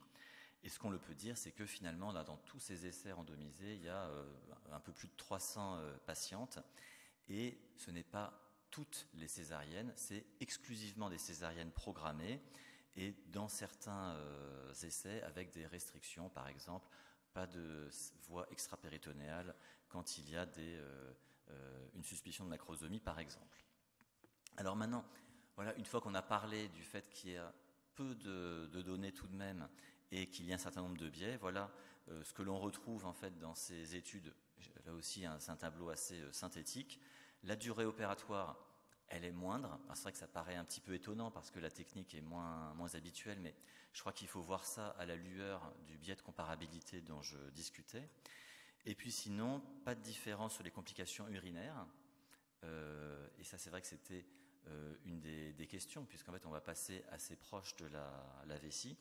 Et ce qu'on peut dire, c'est que finalement, là, dans tous ces essais randomisés, il y a un peu plus de 300 patientes. Et ce n'est pas toutes les césariennes, c'est exclusivement des césariennes programmées. Et dans certains essais, avec des restrictions, par exemple, pas de voie extra-péritonéale quand il y a une suspicion de macrosomie, par exemple. Alors maintenant, voilà, une fois qu'on a parlé du fait qu'il y a peu de données tout de même et qu'il y a un certain nombre de biais, voilà ce que l'on retrouve en fait dans ces études. Là aussi, c'est un tableau assez synthétique. La durée opératoire, elle est moindre. C'est vrai que ça paraît un petit peu étonnant parce que la technique est moins habituelle, mais je crois qu'il faut voir ça à la lueur du biais de comparabilité dont je discutais. Et puis sinon, pas de différence sur les complications urinaires. Et ça, c'est vrai que c'était une des questions, puisqu'en fait, on va passer assez proche de la vessie.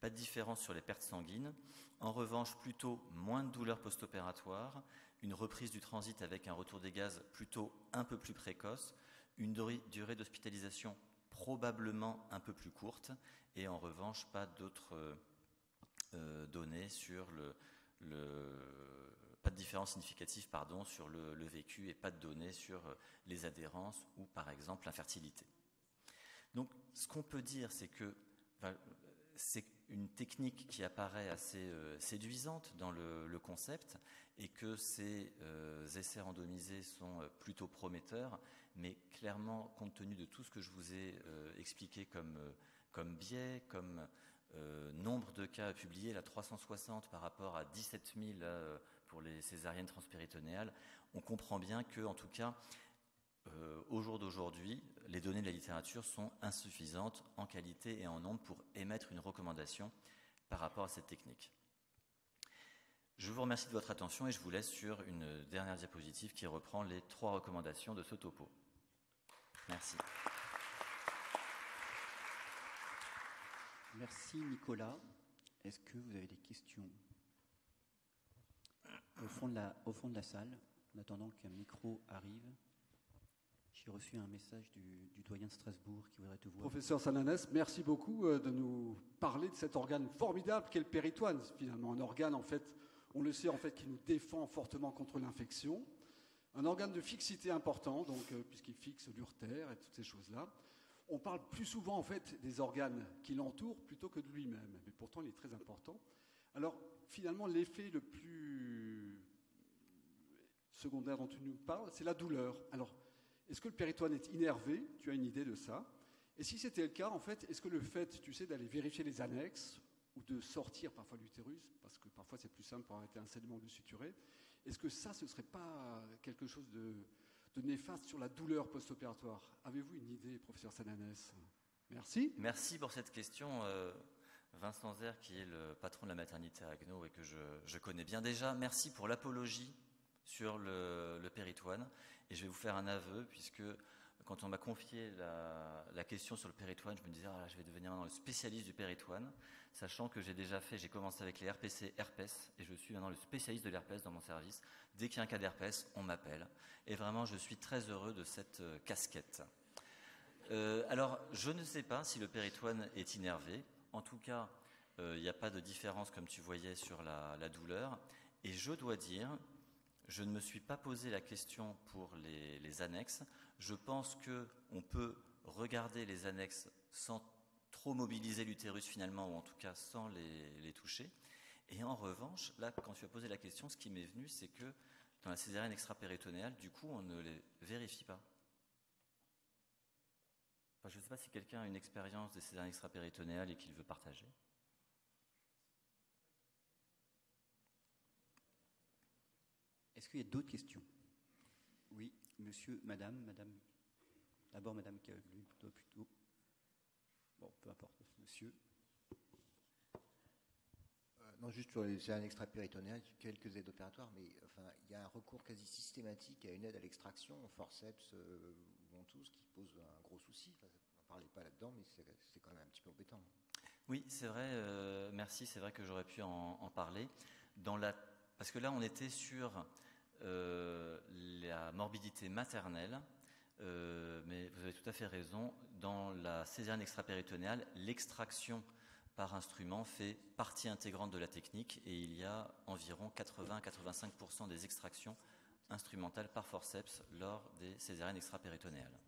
Pas de différence sur les pertes sanguines. En revanche, plutôt moins de douleurs post-opératoires, une reprise du transit avec un retour des gaz plutôt un peu plus précoce, une durée d'hospitalisation probablement un peu plus courte, et en revanche pas d'autres données sur pas de différence significative sur le vécu, et pas de données sur les adhérences ou par exemple l'infertilité. Donc ce qu'on peut dire, c'est que c'est une technique qui apparaît assez séduisante dans le concept, et que ces essais randomisés sont plutôt prometteurs, mais clairement, compte tenu de tout ce que je vous ai expliqué comme biais, comme nombre de cas publiés, là 360 par rapport à 17 000 pour les césariennes transpéritonéales, on comprend bien que, en tout cas, au jour d'aujourd'hui, les données de la littérature sont insuffisantes en qualité et en nombre pour émettre une recommandation par rapport à cette technique. Je vous remercie de votre attention et je vous laisse sur une dernière diapositive qui reprend les 3 recommandations de ce topo. Merci. Merci Nicolas. Est-ce que vous avez des questions au fond de la salle, en attendant qu'un micro arrive? J'ai reçu un message du doyen de Strasbourg qui voudrait te voir. Professeur Sananès, merci beaucoup de nous parler de cet organe formidable qu'est le péritoine, finalement. Un organe, en fait, on le sait, en fait, qui nous défend fortement contre l'infection. Un organe de fixité important, donc, puisqu'il fixe l'urtère et toutes ces choses-là. On parle plus souvent, en fait, des organes qui l'entourent plutôt que de lui-même. Mais pourtant, il est très important. Alors, finalement, l'effet le plus secondaire dont tu nous parles, c'est la douleur. Alors, est-ce que le péritoine est innervé? Tu as une idée de ça? Et si c'était le cas, en fait, est-ce que le fait, tu sais, d'aller vérifier les annexes ou de sortir parfois l'utérus, parce que parfois c'est plus simple pour arrêter un saignement de suturé, est-ce que ça, ce ne serait pas quelque chose de néfaste sur la douleur post-opératoire? Avez-vous une idée, professeur Sananès? Merci. Merci pour cette question. Vincent Zer, qui est le patron de la maternité à Agneau et que je connais bien déjà, merci pour l'apologie sur le péritoine. Et je vais vous faire un aveu, puisque quand on m'a confié la question sur le péritoine, je me disais, je vais devenir maintenant le spécialiste du péritoine, sachant que j'ai commencé avec les RPC, herpès, et je suis maintenant le spécialiste de l'herpès dans mon service. Dès qu'il y a un cas d'herpès, on m'appelle. Et vraiment, je suis très heureux de cette casquette. Alors, je ne sais pas si le péritoine est innervé. En tout cas, il n'y a pas de différence, comme tu voyais, sur la douleur. Et je dois dire, je ne me suis pas posé la question pour les annexes. Je pense qu'on peut regarder les annexes sans trop mobiliser l'utérus finalement, ou en tout cas sans les toucher. Et en revanche, là, quand tu as posé la question, ce qui m'est venu, c'est que dans la césarienne extra-péritonéale, du coup, on ne les vérifie pas. Enfin, je ne sais pas si quelqu'un a une expérience des césariennes extra-péritonéales et qu'il veut partager. Est-ce qu'il y a d'autres questions? Oui, monsieur, madame. D'abord madame qui a levé plutôt. Bon, peu importe, monsieur. Non, juste sur les césariennes extra-péritonéales, quelques aides opératoires, mais enfin, il y a un recours quasi systématique à une aide à l'extraction, au forceps ou ventouse, qui pose un gros souci. Enfin, on n'en parlait pas là-dedans, mais c'est quand même un petit peu embêtant. Oui, c'est vrai, merci, c'est vrai que j'aurais pu en parler. Parce que là, on était sur la morbidité maternelle, mais vous avez tout à fait raison. Dans la césarienne extra-péritonéale, l'extraction par instrument fait partie intégrante de la technique, et il y a environ 80-85% des extractions instrumentales par forceps lors des césariennes extra-péritonéales.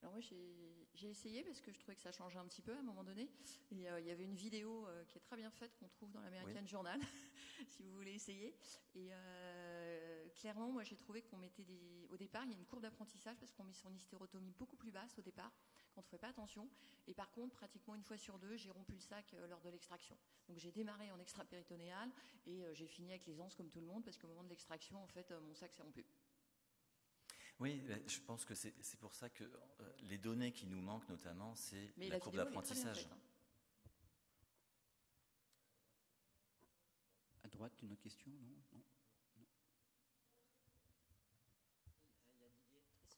Alors moi j'ai essayé parce que je trouvais que ça changeait un petit peu à un moment donné, et il y avait une vidéo qui est très bien faite qu'on trouve dans l'American Journal si vous voulez essayer, et clairement moi j'ai trouvé qu'on mettait au départ il y a une courbe d'apprentissage parce qu'on met son hystérotomie beaucoup plus basse au départ quand on ne fait pas attention, et par contre pratiquement une fois sur deux j'ai rompu le sac lors de l'extraction. Donc j'ai démarré en extra-péritonéal et j'ai fini avec les anses comme tout le monde, parce qu'au moment de l'extraction en fait mon sac s'est rompu. Oui, je pense que c'est pour ça que les données qui nous manquent notamment, c'est la courbe d'apprentissage. À droite, une autre question? Non.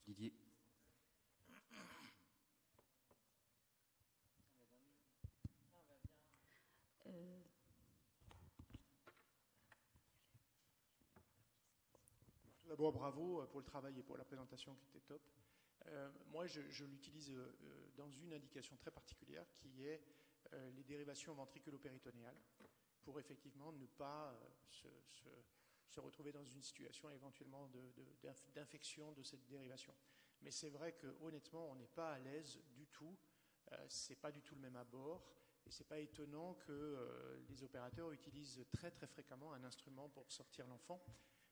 Didier. D'abord, bravo pour le travail et pour la présentation qui était top. Moi, je l'utilise dans une indication très particulière qui est les dérivations ventriculo-péritonéales pour effectivement ne pas se retrouver dans une situation éventuellement d'infection de cette dérivation. Mais c'est vrai que honnêtement, on n'est pas à l'aise du tout. C'est pas du tout le même abord. Et c'est pas étonnant que les opérateurs utilisent très très fréquemment un instrument pour sortir l'enfant,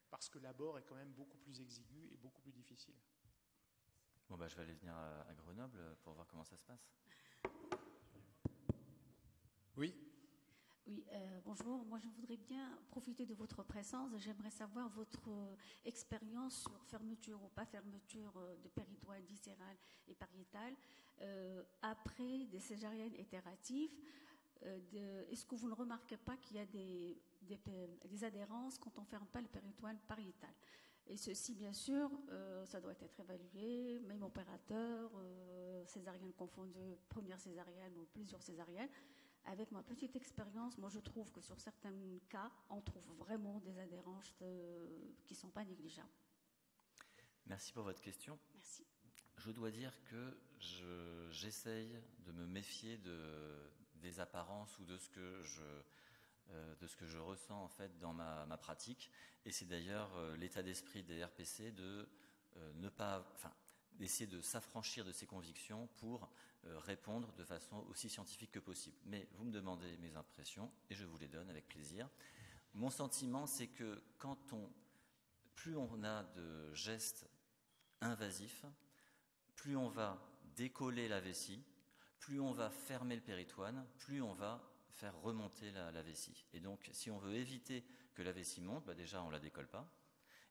parce que l'abord est quand même beaucoup plus exigu et beaucoup plus difficile. Bon, je vais aller venir à Grenoble pour voir comment ça se passe. Oui. Oui, bonjour. Moi, je voudrais bien profiter de votre présence. J'aimerais savoir votre expérience sur fermeture ou pas fermeture de péritoine viscérale et pariétale après des césariennes itératives. Est-ce que vous ne remarquez pas qu'il y a des adhérences quand on ne ferme pas le péritoine pariétal? Et ceci, bien sûr, ça doit être évalué, même opérateur, césarienne confondue, première césarienne ou plusieurs césariennes. Avec ma petite expérience, moi je trouve que sur certains cas, on trouve vraiment des adhérences qui ne sont pas négligeables. Merci pour votre question. Merci. Je dois dire que j'essaye de me méfier des apparences ou de ce que je ressens en fait dans ma pratique. Et c'est d'ailleurs l'état d'esprit des RPC d'essayer de s'affranchir de ses convictions pour répondre de façon aussi scientifique que possible. Mais vous me demandez mes impressions et je vous les donne avec plaisir. Mon sentiment, c'est que plus on a de gestes invasifs, plus on va décoller la vessie, plus on va fermer le péritoine, plus on va faire remonter la vessie. Et donc, si on veut éviter que la vessie monte, déjà on ne la décolle pas.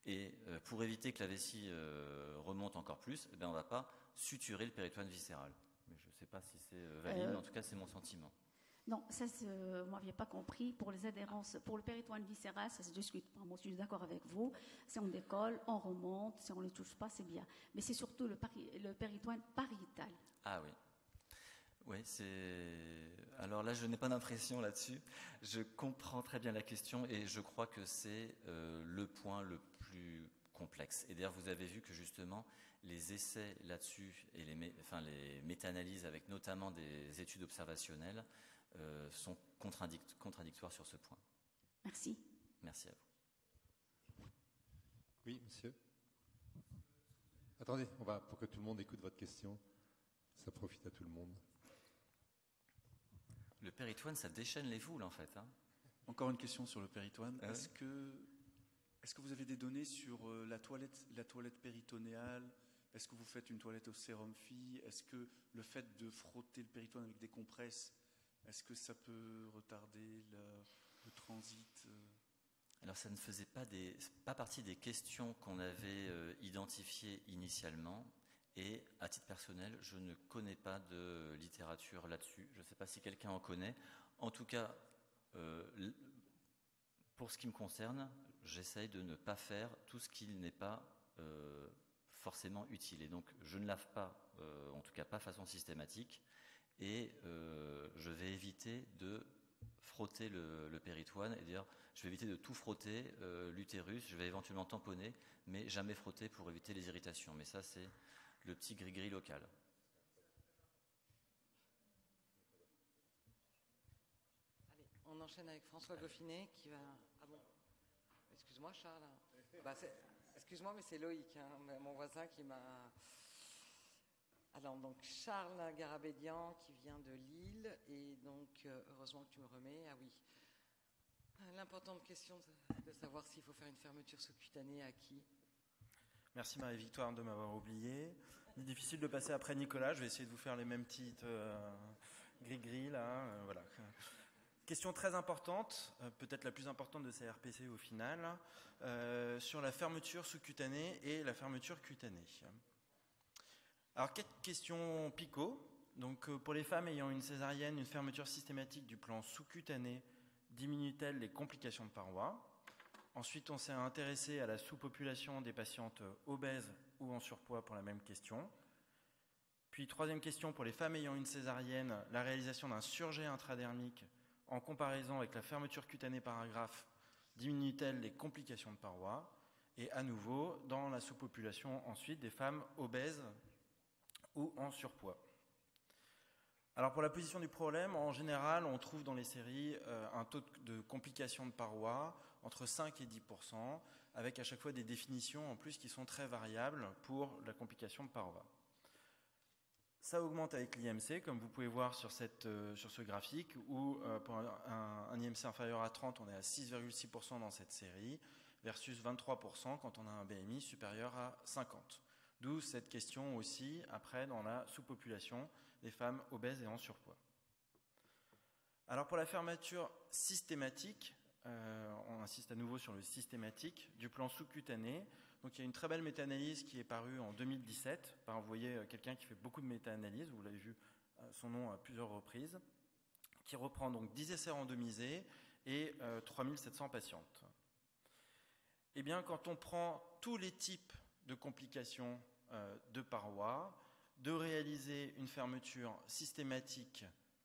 Et pour éviter que la vessie remonte encore plus, on ne va pas suturer le péritoine viscéral. Mais je ne sais pas si c'est valide, mais en tout cas, c'est mon sentiment. Non, ça, vous ne m'aviez pas compris. Pour les adhérences, pour le péritoine viscéral, ça se discute pas. Moi, je suis d'accord avec vous. Si on décolle, on remonte. Si on ne le touche pas, c'est bien. Mais c'est surtout le péritoine pariétal. Ah oui. Oui, alors là, je n'ai pas d'impression là-dessus. Je comprends très bien la question et je crois que c'est le point le plus complexe. Et d'ailleurs, vous avez vu que justement, les essais là-dessus et les méta-analyses avec notamment des études observationnelles sont contradictoires sur ce point. Merci. Merci à vous. Oui, monsieur. Attendez, pour que tout le monde écoute votre question, ça profite à tout le monde. Le péritoine, ça déchaîne les foules, en fait. Encore une question sur le péritoine. Ah Est-ce que vous avez des données sur la toilette péritonéale? Est-ce que vous faites une toilette au sérum phi? Est-ce que le fait de frotter le péritoine avec des compresses, est-ce que ça peut retarder le transit? Alors, ça ne faisait pas partie des questions qu'on avait identifiées initialement. Et à titre personnel, je ne connais pas de littérature là-dessus. Je ne sais pas si quelqu'un en connaît. En tout cas, pour ce qui me concerne, j'essaye de ne pas faire tout ce qui n'est pas forcément utile. Et donc, je ne lave pas, en tout cas pas de façon systématique. Et je vais éviter de frotter le péritoine. Et d'ailleurs, je vais éviter de tout frotter, l'utérus. Je vais éventuellement tamponner, mais jamais frotter pour éviter les irritations. Mais ça, c'est le petit gris-gris local. Allez, on enchaîne avec François Goffinet qui va... Ah bon? Excuse-moi Charles. Excuse-moi, mais c'est Loïc, mon voisin qui m'a... Alors donc Charles Garabédian qui vient de Lille et donc heureusement que tu me remets. Ah oui. L'importante question de savoir s'il faut faire une fermeture sous-cutanée à qui. Merci Marie-Victoire de m'avoir oublié. Difficile de passer après Nicolas, je vais essayer de vous faire les mêmes petites gris-gris là. Voilà. Question très importante, peut-être la plus importante de ces RPC au final, sur la fermeture sous-cutanée et la fermeture cutanée. Alors, 4 questions picot. Donc, pour les femmes ayant une césarienne, une fermeture systématique du plan sous-cutané diminue-t-elle les complications de parois? Ensuite, on s'est intéressé à la sous-population des patientes obèses ou en surpoids pour la même question. Puis, 3e question, pour les femmes ayant une césarienne, la réalisation d'un surjet intradermique en comparaison avec la fermeture cutanée paragraphe diminue-t-elle les complications de parois? Et à nouveau, dans la sous-population ensuite des femmes obèses ou en surpoids. Alors pour la position du problème, en général, on trouve dans les séries un taux de complication de paroi entre 5 et 10%, avec à chaque fois des définitions en plus qui sont très variables pour la complication de paroi. Ça augmente avec l'IMC, comme vous pouvez voir sur ce graphique, où pour un IMC inférieur à 30, on est à 6,6% dans cette série, versus 23% quand on a un BMI supérieur à 50. D'où cette question aussi, après, dans la sous-population des femmes obèses et en surpoids. Alors pour la fermeture systématique, on insiste à nouveau sur le systématique, du plan sous-cutané. Donc il y a une très belle méta-analyse qui est parue en 2017 par, vous voyez, quelqu'un qui fait beaucoup de méta-analyses, vous l'avez vu son nom à plusieurs reprises, qui reprend donc 10 essais randomisés et 3700 patientes. Eh bien, quand on prend tous les types de complications de parois, de réaliser une fermeture systématique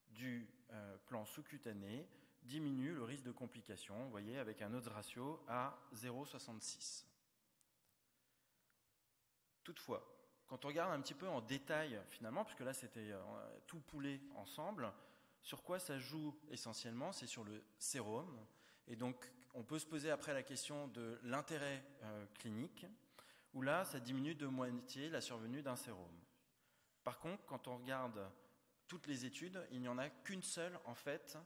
du plan sous-cutané diminue le risque de complications, vous voyez, avec un odds ratio à 0,66. Toutefois, quand on regarde un petit peu en détail, finalement, puisque là c'était tout poulé ensemble, sur quoi ça joue essentiellement? C'est sur le sérum. Et donc, on peut se poser après la question de l'intérêt clinique, où là, ça diminue de moitié la survenue d'un sérum. Par contre, quand on regarde toutes les études, il n'y en a qu'une seule, en fait,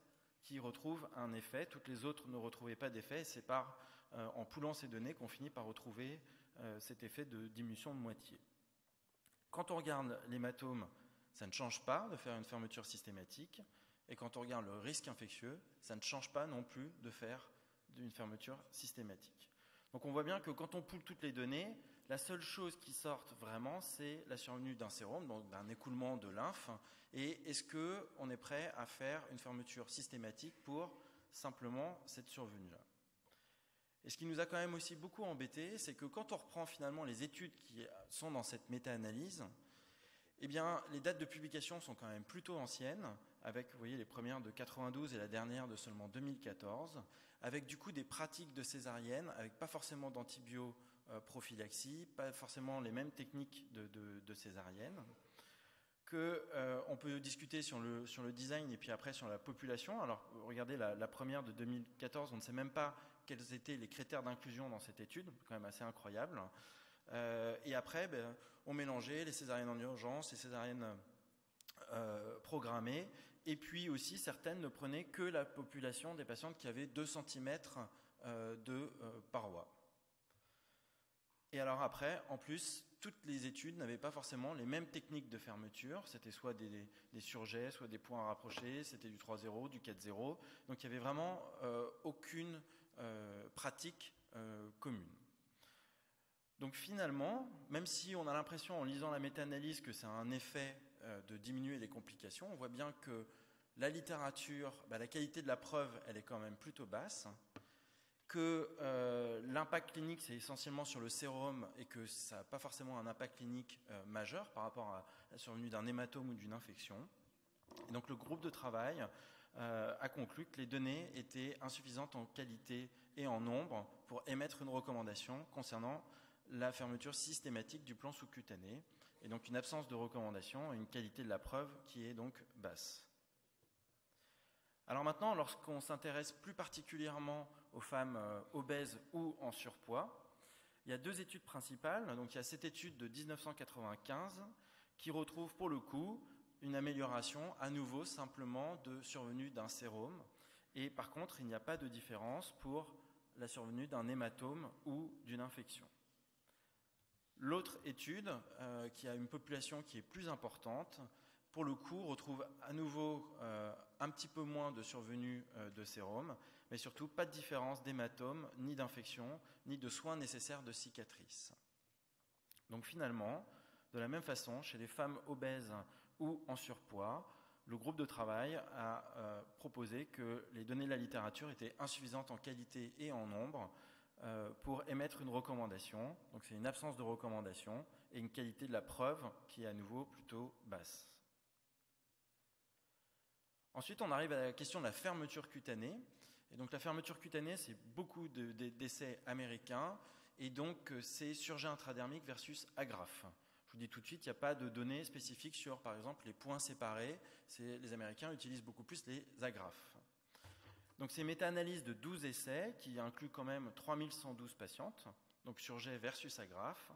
qui retrouve un effet. Toutes les autres ne retrouvaient pas d'effet. C'est en poulant ces données qu'on finit par retrouver cet effet de diminution de moitié. Quand on regarde l'hématome, ça ne change pas de faire une fermeture systématique. Et quand on regarde le risque infectieux, ça ne change pas non plus de faire une fermeture systématique. Donc on voit bien que quand on poule toutes les données, la seule chose qui sort vraiment, c'est la survenue d'un sérum, donc d'un écoulement de lymphe. Et est-ce qu'on est prêt à faire une fermeture systématique pour simplement cette survenue-là? Et ce qui nous a quand même aussi beaucoup embêté, c'est que quand on reprend finalement les études qui sont dans cette méta-analyse, eh bien, les dates de publication sont quand même plutôt anciennes, avec, vous voyez, les premières de 92 et la dernière de seulement 2014, avec du coup des pratiques de césarienne, avec pas forcément d'antibioprophylaxie, pas forcément les mêmes techniques de césarienne, qu'on peut discuter sur le design et puis après sur la population. Alors, regardez la première de 2014, on ne sait même pas quels étaient les critères d'inclusion dans cette étude, quand même assez incroyable. Et après, on mélangeait les césariennes en urgence, les césariennes programmées, et puis aussi certaines ne prenaient que la population des patientes qui avaient 2 cm de paroi. Et alors après, en plus, toutes les études n'avaient pas forcément les mêmes techniques de fermeture. C'était soit des surjets, soit des points rapprochés, c'était du 3-0, du 4-0. Donc il n'y avait vraiment aucune pratique commune. Donc finalement, même si on a l'impression en lisant la méta-analyse que ça a un effet de diminuer les complications, on voit bien que la littérature, la qualité de la preuve, elle est quand même plutôt basse, que l'impact clinique, c'est essentiellement sur le sérum et que ça n'a pas forcément un impact clinique majeur par rapport à la survenue d'un hématome ou d'une infection. Et donc le groupe de travail a conclu que les données étaient insuffisantes en qualité et en nombre pour émettre une recommandation concernant la fermeture systématique du plan sous-cutané, et donc une absence de recommandation et une qualité de la preuve qui est donc basse. Alors maintenant, lorsqu'on s'intéresse plus particulièrement aux femmes obèses ou en surpoids, il y a 2 études principales. Donc il y a cette étude de 1995 qui retrouve pour le coup une amélioration à nouveau simplement de survenue d'un sérum, et par contre il n'y a pas de différence pour la survenue d'un hématome ou d'une infection. L'autre étude, qui a une population qui est plus importante, pour le coup, retrouve à nouveau un petit peu moins de survenue de sérum, mais surtout pas de différence d'hématome, ni d'infection, ni de soins nécessaires de cicatrices. Donc finalement, de la même façon, chez les femmes obèses ou en surpoids, le groupe de travail a proposé que les données de la littérature étaient insuffisantes en qualité et en nombre pour émettre une recommandation. Donc c'est une absence de recommandation et une qualité de la preuve qui est à nouveau plutôt basse. Ensuite, on arrive à la question de la fermeture cutanée. Et donc la fermeture cutanée, c'est beaucoup d'essais américains, et donc c'est surjet intradermique versus agrafe. Je vous dis tout de suite, il n'y a pas de données spécifiques sur, par exemple, les points séparés. Les Américains utilisent beaucoup plus les agrafes. Donc ces méta-analyses de 12 essais, qui incluent quand même 3112 patientes, donc surjet versus agrafe,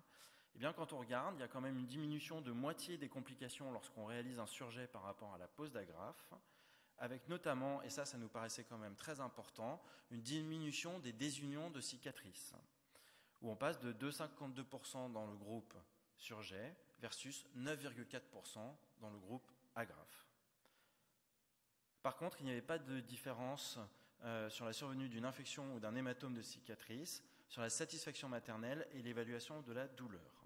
eh bien, quand on regarde, il y a quand même une diminution de moitié des complications lorsqu'on réalise un surjet par rapport à la pose d'agrafe, avec notamment, et ça nous paraissait quand même très important, une diminution des désunions de cicatrices, où on passe de 2,52% dans le groupe surjet versus 9,4% dans le groupe agrafe. Par contre, il n'y avait pas de différence sur la survenue d'une infection ou d'un hématome de cicatrice, sur la satisfaction maternelle et l'évaluation de la douleur.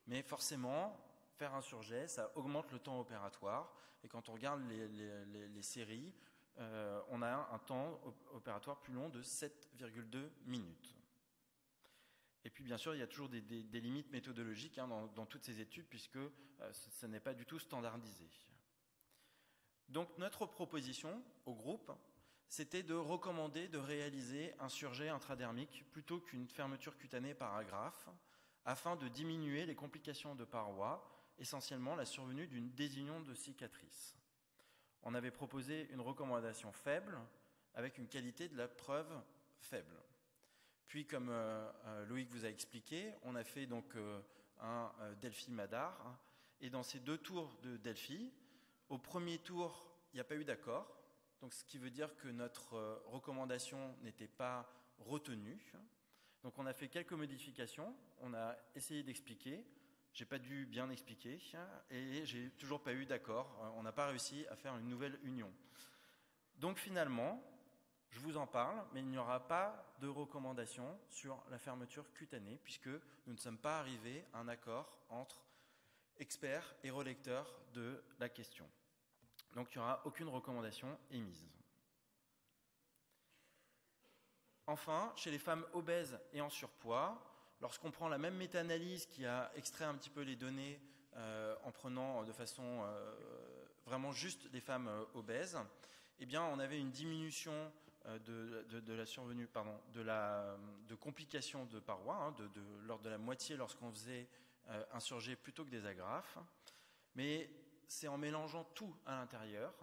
Mais forcément, faire un surjet, ça augmente le temps opératoire. Et quand on regarde les séries, on a un temps opératoire plus long de 7,2 minutes. Et puis, bien sûr, il y a toujours des limites méthodologiques dans toutes ces études, puisque ce n'est pas du tout standardisé. Donc, notre proposition au groupe, c'était de recommander de réaliser un surjet intradermique plutôt qu'une fermeture cutanée par agrafe, afin de diminuer les complications de parois, essentiellement la survenue d'une désunion de cicatrice. On avait proposé une recommandation faible, avec une qualité de la preuve faible. Puis, comme Loïc vous a expliqué, on a fait donc un Delphi-Madar, et dans ces 2 tours de Delphi, au premier tour, il n'y a pas eu d'accord, donc ce qui veut dire que notre recommandation n'était pas retenue. Donc on a fait quelques modifications, on a essayé d'expliquer, j'ai pas dû bien expliquer, et j'ai toujours pas eu d'accord, on n'a pas réussi à faire une nouvelle union. Donc finalement, je vous en parle, mais il n'y aura pas de recommandation sur la fermeture cutanée, puisque nous ne sommes pas arrivés à un accord entre experts et relecteurs de la question. Donc il n'y aura aucune recommandation émise. Enfin, chez les femmes obèses et en surpoids, lorsqu'on prend la même méta-analyse qui a extrait un petit peu les données en prenant de façon vraiment juste les femmes obèses, eh bien, on avait une diminution de la survenue, de complications de parois, de l'ordre de la moitié lorsqu'on faisait un surjet plutôt que des agrafes. Mais c'est en mélangeant tout à l'intérieur.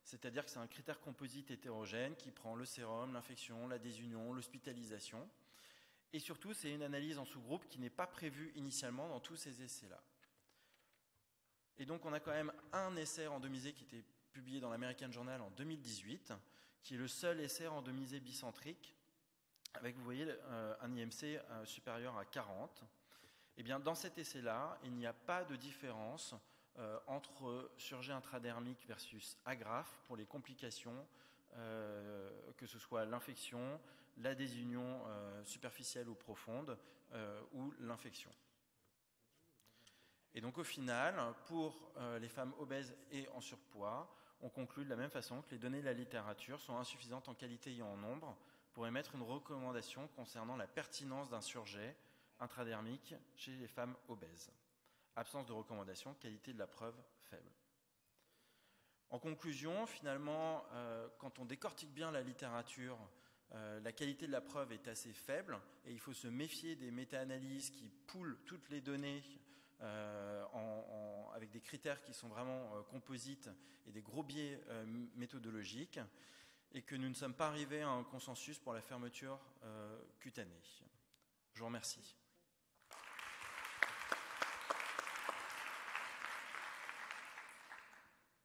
C'est-à-dire que c'est un critère composite hétérogène qui prend le sérum, l'infection, la désunion, l'hospitalisation. Et surtout, c'est une analyse en sous-groupe qui n'est pas prévue initialement dans tous ces essais-là. Et donc, on a quand même un essai randomisé qui était publié dans l'American Journal en 2018, qui est le seul essai randomisé bicentrique, avec, vous voyez, un IMC supérieur à 40. Eh bien, dans cet essai-là, il n'y a pas de différence entre surjet intradermique versus agrafe pour les complications, que ce soit l'infection, la désunion superficielle ou profonde ou l'infection. Et donc au final, pour les femmes obèses et en surpoids, on conclut de la même façon que les données de la littérature sont insuffisantes en qualité et en nombre pour émettre une recommandation concernant la pertinence d'un surjet intradermique chez les femmes obèses. Absence de recommandation, qualité de la preuve faible. En conclusion, finalement, quand on décortique bien la littérature, la qualité de la preuve est assez faible et il faut se méfier des méta-analyses qui poolent toutes les données avec des critères qui sont vraiment composites et des gros biais méthodologiques, et que nous ne sommes pas arrivés à un consensus pour la fermeture cutanée. Je vous remercie.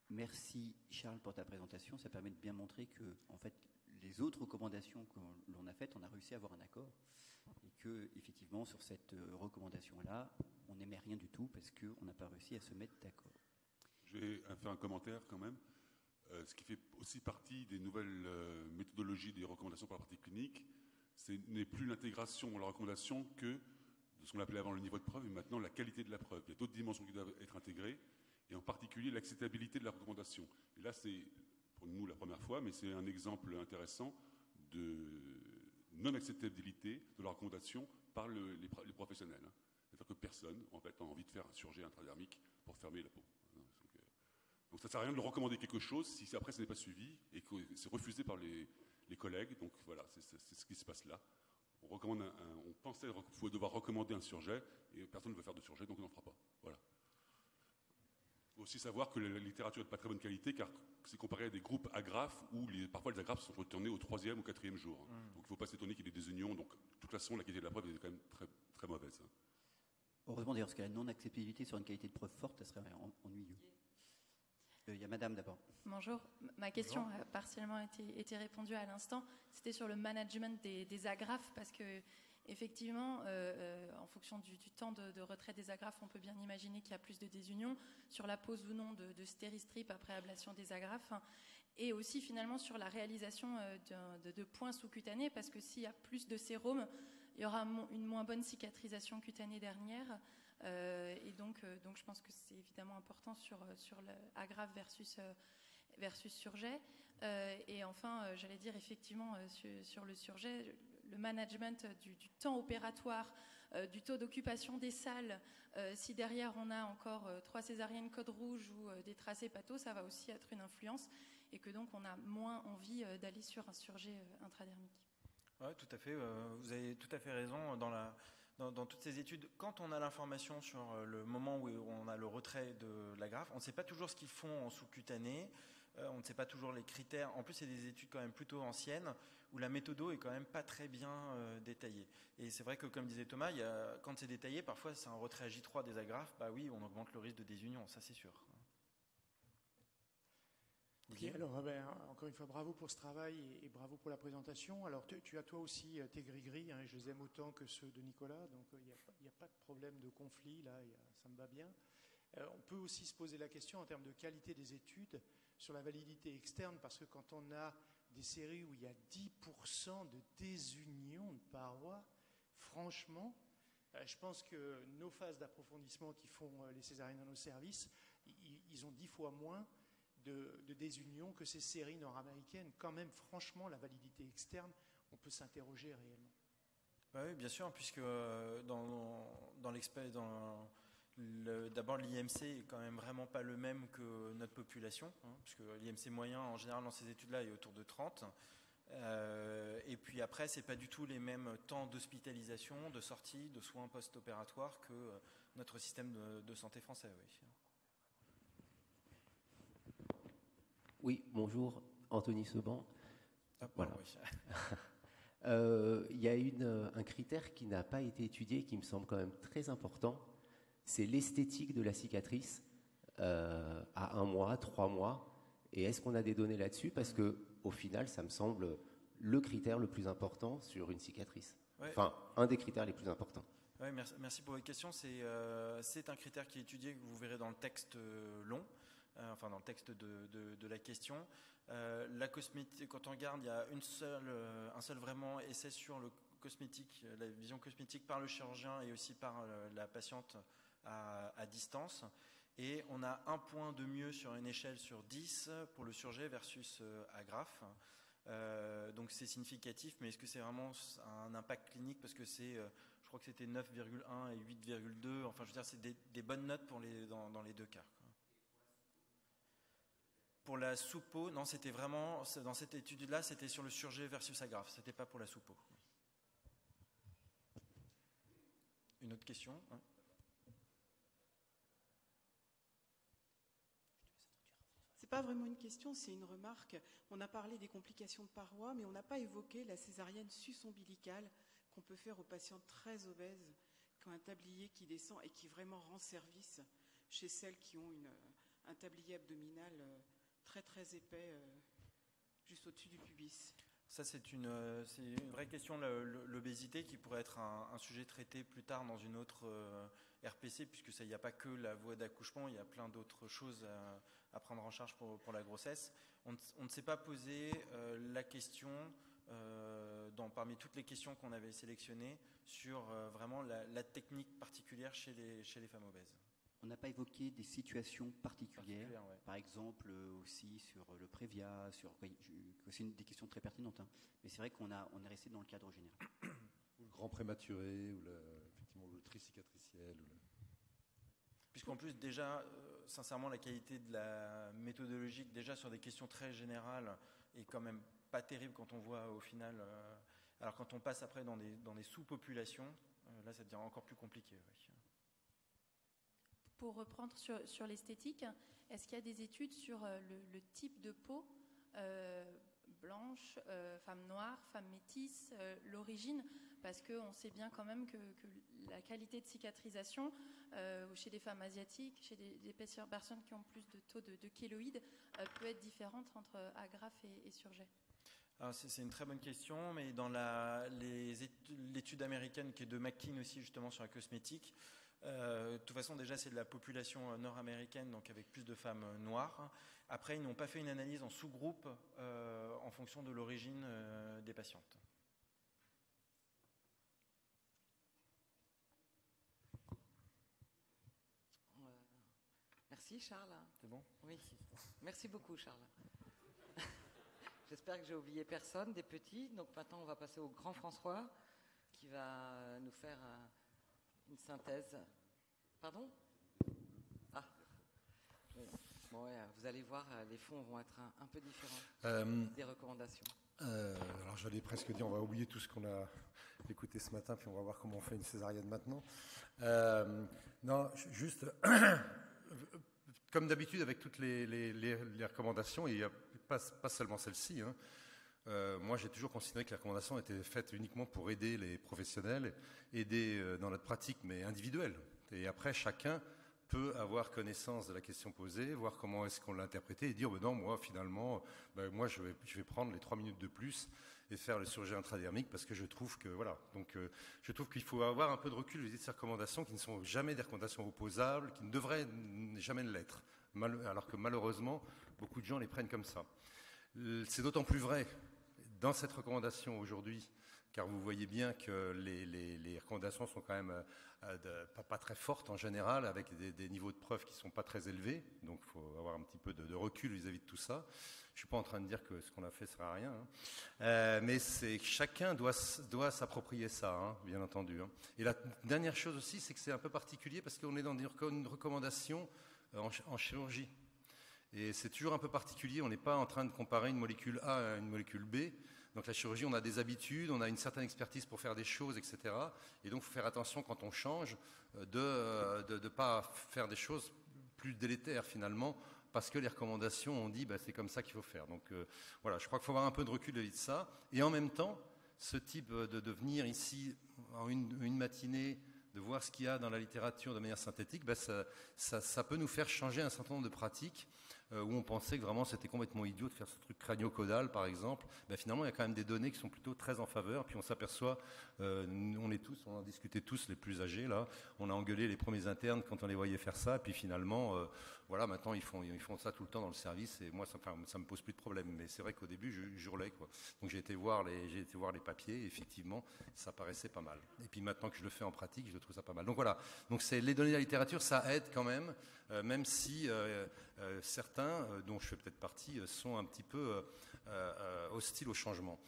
Merci Charles pour ta présentation. Ça permet de bien montrer que, en fait, les autres recommandations que l'on a faites, on a réussi à avoir un accord, et que, effectivement, sur cette recommandation-là, on n'aimait rien du tout parce qu'on n'a pas réussi à se mettre d'accord. Je vais faire un commentaire quand même. Ce qui fait aussi partie des nouvelles méthodologies des recommandations par la partie clinique, ce n'est plus l'intégration dans la recommandation que de ce qu'on appelait avant le niveau de preuve, mais maintenant la qualité de la preuve. Il y a d'autres dimensions qui doivent être intégrées, et en particulier l'acceptabilité de la recommandation. Et là, c'est pour nous la première fois, mais c'est un exemple intéressant de non-acceptabilité de la recommandation par les professionnels. C'est-à-dire que personne, en fait, a envie de faire un surjet intradermique pour fermer la peau. Donc ça ne sert à rien de recommander quelque chose si après ce n'est pas suivi et que c'est refusé par les collègues. Donc voilà, c'est ce qui se passe là. on pensait devoir recommander un surjet, et personne ne veut faire de surjet, donc on n'en fera pas. Voilà. Il faut aussi savoir que la littérature n'est de pas très bonne qualité, car c'est comparé à des groupes agraphes, où parfois les agraphes sont retournés au 3e ou 4e jour. Donc il ne faut pas s'étonner qu'il y ait des unions. Donc de toute façon, la qualité de la preuve est quand même très, très mauvaise. Heureusement d'ailleurs, parce que la non-acceptabilité sur une qualité de preuve forte, ça serait ennuyeux. Il y a madame d'abord. Bonjour. Ma question a partiellement été répondue à l'instant. C'était sur le management des agrafes, parce que effectivement, en fonction du temps de retrait des agrafes, on peut bien imaginer qu'il y a plus de désunions sur la pose ou non de stéristrip après ablation des agrafes, et aussi finalement sur la réalisation de points sous-cutanés, parce que s'il y a plus de sérum, il y aura une moins bonne cicatrisation cutanée dernière. Et donc je pense que c'est évidemment important sur l'agrafe versus surjet. Et enfin, j'allais dire effectivement sur le surjet, le management du temps opératoire, du taux d'occupation des salles. Si derrière on a encore 3 césariennes code rouge ou des tracés pathos, ça va aussi être une influence, et que donc on a moins envie d'aller sur un surjet intradermique. Oui, tout à fait. Vous avez tout à fait raison. Dans toutes ces études, quand on a l'information sur le moment où on a le retrait de l'agrafe, on ne sait pas toujours ce qu'ils font en sous-cutané, on ne sait pas toujours les critères. En plus, c'est des études quand même plutôt anciennes, où la méthodo est quand même pas très bien détaillée. Et c'est vrai que, comme disait Thomas, quand c'est détaillé, parfois c'est un retrait à J3 des agrafes, bah oui, on augmente le risque de désunion, ça c'est sûr. Okay, alors, encore une fois, bravo pour ce travail et bravo pour la présentation. Alors, tu as toi aussi tes gris-gris, hein, je les aime autant que ceux de Nicolas, donc il n'y a pas de problème de conflit, là, ça me va bien. On peut aussi se poser la question en termes de qualité des études sur la validité externe, parce que quand on a des séries où il y a 10% de désunion de parois, franchement, je pense que nos phases d'approfondissement qui font les césariennes dans nos services, ils ont 10 fois moins de désunion que ces séries nord-américaines. Quand même, franchement, la validité externe, on peut s'interroger réellement. Oui, bien sûr, puisque d'abord l'IMC est quand même vraiment pas le même que notre population, puisque l'IMC moyen, en général, dans ces études-là, est autour de 30. Et puis après, c'est pas du tout les mêmes temps d'hospitalisation, de sortie, de soins post-opératoires que notre système de santé français. Oui. Oui, bonjour, Anthony Seban. Voilà. Il y a un critère qui n'a pas été étudié, qui me semble quand même très important, c'est l'esthétique de la cicatrice à 1 mois, 3 mois. Et est-ce qu'on a des données là-dessus? Parce qu'au final, ça me semble le critère le plus important sur une cicatrice. Ouais. Enfin, un des critères les plus importants. Oui, merci pour votre question. C'est un critère qui est étudié, que vous verrez dans le texte long. Enfin dans le texte de la question. La cosmétique, quand on regarde, il y a un seul vraiment essai sur le cosmétique, la vision cosmétique par le chirurgien et aussi par la patiente à distance. Et on a 1 point de mieux sur une échelle sur 10 pour le surjet versus agrafe. Donc c'est significatif, mais est-ce que c'est vraiment un impact clinique? Parce que je crois que c'était 9,1 et 8,2. Enfin, je veux dire, c'est des bonnes notes dans les 2 cas. Pour la sous-peau, non, c'était vraiment, dans cette étude-là, c'était sur le surjet versus agrafe, c'était pas pour la sous-peau. Une autre question, hein? C'est pas vraiment une question, c'est une remarque. On a parlé des complications de parois, mais on n'a pas évoqué la césarienne sus-ombilicale qu'on peut faire aux patients très obèses, qui ont un tablier qui descend et qui vraiment rend service chez celles qui ont un tablier abdominal très très épais, juste au-dessus du pubis. Ça, c'est une vraie question, l'obésité, qui pourrait être un sujet traité plus tard dans une autre RPC, puisque il n'y a pas que la voie d'accouchement, il y a plein d'autres choses à prendre en charge pour la grossesse. On ne s'est pas posé la question, parmi toutes les questions qu'on avait sélectionnées, sur vraiment la technique particulière chez les femmes obèses. On n'a pas évoqué des situations particulières, ouais. Par exemple aussi sur le Prévia, c'est des questions très pertinentes, hein. Mais c'est vrai qu'on est resté dans le cadre général. Ou le grand prématuré, ou effectivement le tricicatriciel. Puisqu'en plus déjà, sincèrement, la qualité de la méthodologique, déjà sur des questions très générales, est quand même pas terrible quand on voit au final Alors quand on passe après dans des sous-populations, là ça devient encore plus compliqué. Oui. Pour reprendre sur l'esthétique, est-ce qu'il y a des études sur le type de peau, blanche, femme noire, femme métisse, l'origine? Parce qu'on sait bien quand même que la qualité de cicatrisation chez des femmes asiatiques, chez des personnes qui ont plus de taux de kéloïdes, peut être différente entre agrafe et surjet. C'est une très bonne question, mais dans l'étude américaine qui est de McKean aussi justement sur la cosmétique, de toute façon déjà c'est de la population nord-américaine, donc avec plus de femmes noires. Après ils n'ont pas fait une analyse en sous-groupe en fonction de l'origine des patientes. Merci Charles. C'est bon? Oui. Merci beaucoup Charles. J'espère que j'ai oublié personne des petits. Donc maintenant on va passer au grand François qui va nous faire une synthèse. Pardon? Ah. Bon, ouais, vous allez voir, les fonds vont être un peu différents des recommandations. Alors j'allais presque dire on va oublier tout ce qu'on a écouté ce matin puis on va voir comment on fait une césarienne maintenant. Non, juste comme d'habitude avec toutes les recommandations, il n'y a pas seulement celle-ci. Hein. Moi, j'ai toujours considéré que les recommandations étaient faites uniquement pour aider les professionnels, aider dans notre pratique, mais individuelle. Et après, chacun peut avoir connaissance de la question posée, voir comment est-ce qu'on l'a interprétée et dire non, moi, finalement, moi, je vais prendre les 3 minutes de plus et faire le chirurgie intradermique parce que je trouve que, voilà. Donc, je trouve qu'il faut avoir un peu de recul vis-à-vis de ces recommandations qui ne sont jamais des recommandations opposables, qui ne devraient jamais l'être. Alors que malheureusement, beaucoup de gens les prennent comme ça. C'est d'autant plus vrai dans cette recommandation aujourd'hui, car vous voyez bien que les recommandations sont quand même pas très fortes en général, avec des niveaux de preuve qui ne sont pas très élevés, donc il faut avoir un petit peu de recul vis-à-vis de tout ça. Je ne suis pas en train de dire que ce qu'on a fait ne sert à rien, hein. Mais chacun doit s'approprier ça, hein, bien entendu. Hein. Et la dernière chose aussi, c'est que c'est un peu particulier parce qu'on est dans une recommandation en chirurgie. Et c'est toujours un peu particulier, on n'est pas en train de comparer une molécule A à une molécule B. Donc la chirurgie, on a des habitudes, on a une certaine expertise pour faire des choses, etc. Et donc il faut faire attention quand on change de ne pas faire des choses plus délétères finalement, parce que les recommandations ont dit c'est comme ça qu'il faut faire. Donc voilà, je crois qu'il faut avoir un peu de recul vis-à-vis de ça. Et en même temps, ce type de venir ici en une matinée, de voir ce qu'il y a dans la littérature de manière synthétique, ça peut nous faire changer un certain nombre de pratiques où on pensait que vraiment c'était complètement idiot de faire ce truc crânio-caudal par exemple. Finalement, il y a quand même des données qui sont plutôt très en faveur. Puis on s'aperçoit, on en discutait tous les plus âgés là, on a engueulé les premiers internes quand on les voyait faire ça. Puis finalement, voilà, maintenant ils font ça tout le temps dans le service et moi ça me pose plus de problème. Mais c'est vrai qu'au début je hurlais quoi. Donc j'ai été voir les papiers et effectivement ça paraissait pas mal. Et puis maintenant que je le fais en pratique, je trouve ça pas mal. Donc voilà, donc c'est les données de la littérature, ça aide quand même, même si certains, dont je fais peut-être partie, sont un petit peu hostiles au changement.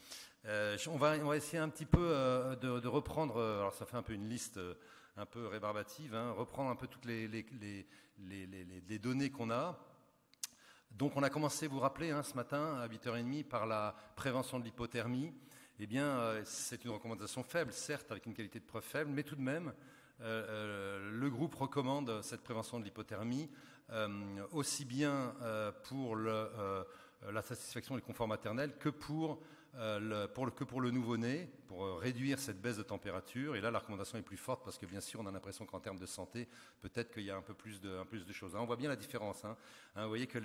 On va essayer un petit peu de reprendre, alors ça fait un peu une liste un peu rébarbative, hein, reprendre un peu toutes les données qu'on a. Donc on a commencé, vous vous rappelez, ce matin à 8h30 par la prévention de l'hypothermie. Eh bien, c'est une recommandation faible, certes, avec une qualité de preuve faible, mais tout de même, le groupe recommande cette prévention de l'hypothermie aussi bien pour la satisfaction du confort maternel que pour le nouveau-né, pour réduire cette baisse de température. Et là, la recommandation est plus forte parce que, bien sûr, on a l'impression qu'en termes de santé, peut-être qu'il y a un peu plus de choses. On voit bien la différence. Vous voyez que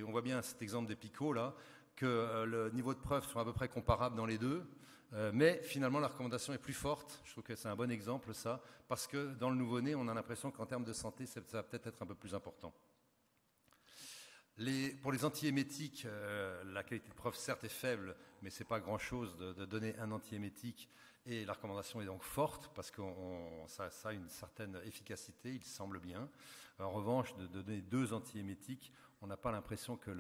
on voit bien cet exemple des picots, là, que le niveau de preuve sont à peu près comparables dans les deux. Mais finalement, la recommandation est plus forte. Je trouve que c'est un bon exemple, ça, parce que dans le nouveau-né, on a l'impression qu'en termes de santé, ça va peut-être être un peu plus important. Pour les antiémétiques, la qualité de preuve, certes, est faible, mais ce n'est pas grand-chose de donner un antiémétique. Et la recommandation est donc forte, parce que ça a une certaine efficacité, il semble bien. En revanche, de donner 2 antiémétiques, on n'a pas l'impression que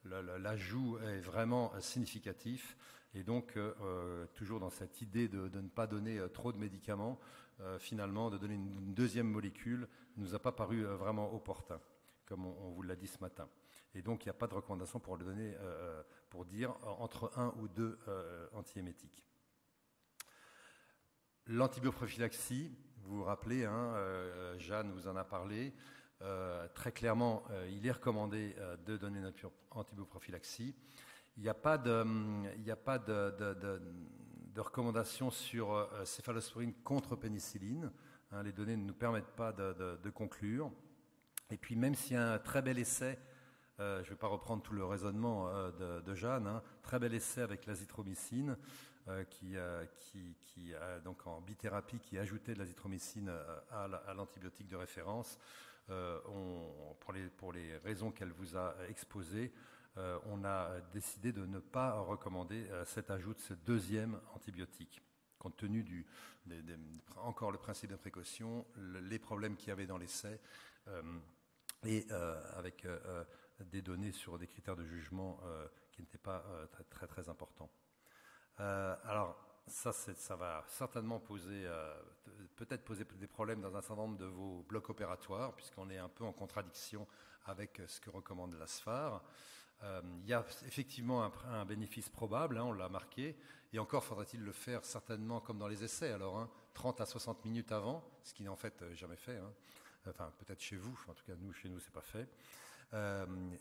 l'ajout est vraiment significatif. Et donc, toujours dans cette idée de ne pas donner trop de médicaments, finalement, de donner une deuxième molécule ne nous a pas paru vraiment opportun, comme on vous l'a dit ce matin. Et donc, il n'y a pas de recommandation pour le donner, pour dire entre 1 ou 2 antiémétiques. L'antibioprophylaxie, vous vous rappelez, hein, Jeanne vous en a parlé, très clairement, il est recommandé de donner une antibioprophylaxie. Il n'y a pas de recommandation sur céphalosporine contre pénicilline. Hein, les données ne nous permettent pas de conclure. Et puis même s'il y a un très bel essai, je ne vais pas reprendre tout le raisonnement de Jeanne, hein, très bel essai avec l'azithromycine, qui donc en bithérapie, qui ajoutait de l'azithromycine à l'antibiotique de référence. Pour les raisons qu'elle vous a exposées, on a décidé de ne pas recommander cet ajout de ce deuxième antibiotique, compte tenu encore le principe de précaution, les problèmes qu'il y avait dans l'essai, et avec des données sur des critères de jugement qui n'étaient pas très, très importants. Alors, ça va certainement peut-être poser des problèmes dans un certain nombre de vos blocs opératoires, puisqu'on est un peu en contradiction avec ce que recommande l'ASFAR. Il y a effectivement un bénéfice probable, hein, on l'a marqué, et encore faudrait-il le faire certainement comme dans les essais, alors, hein, 30 à 60 minutes avant, ce qui n'est en fait jamais fait, hein. Enfin peut-être chez vous, en tout cas chez nous c'est pas fait.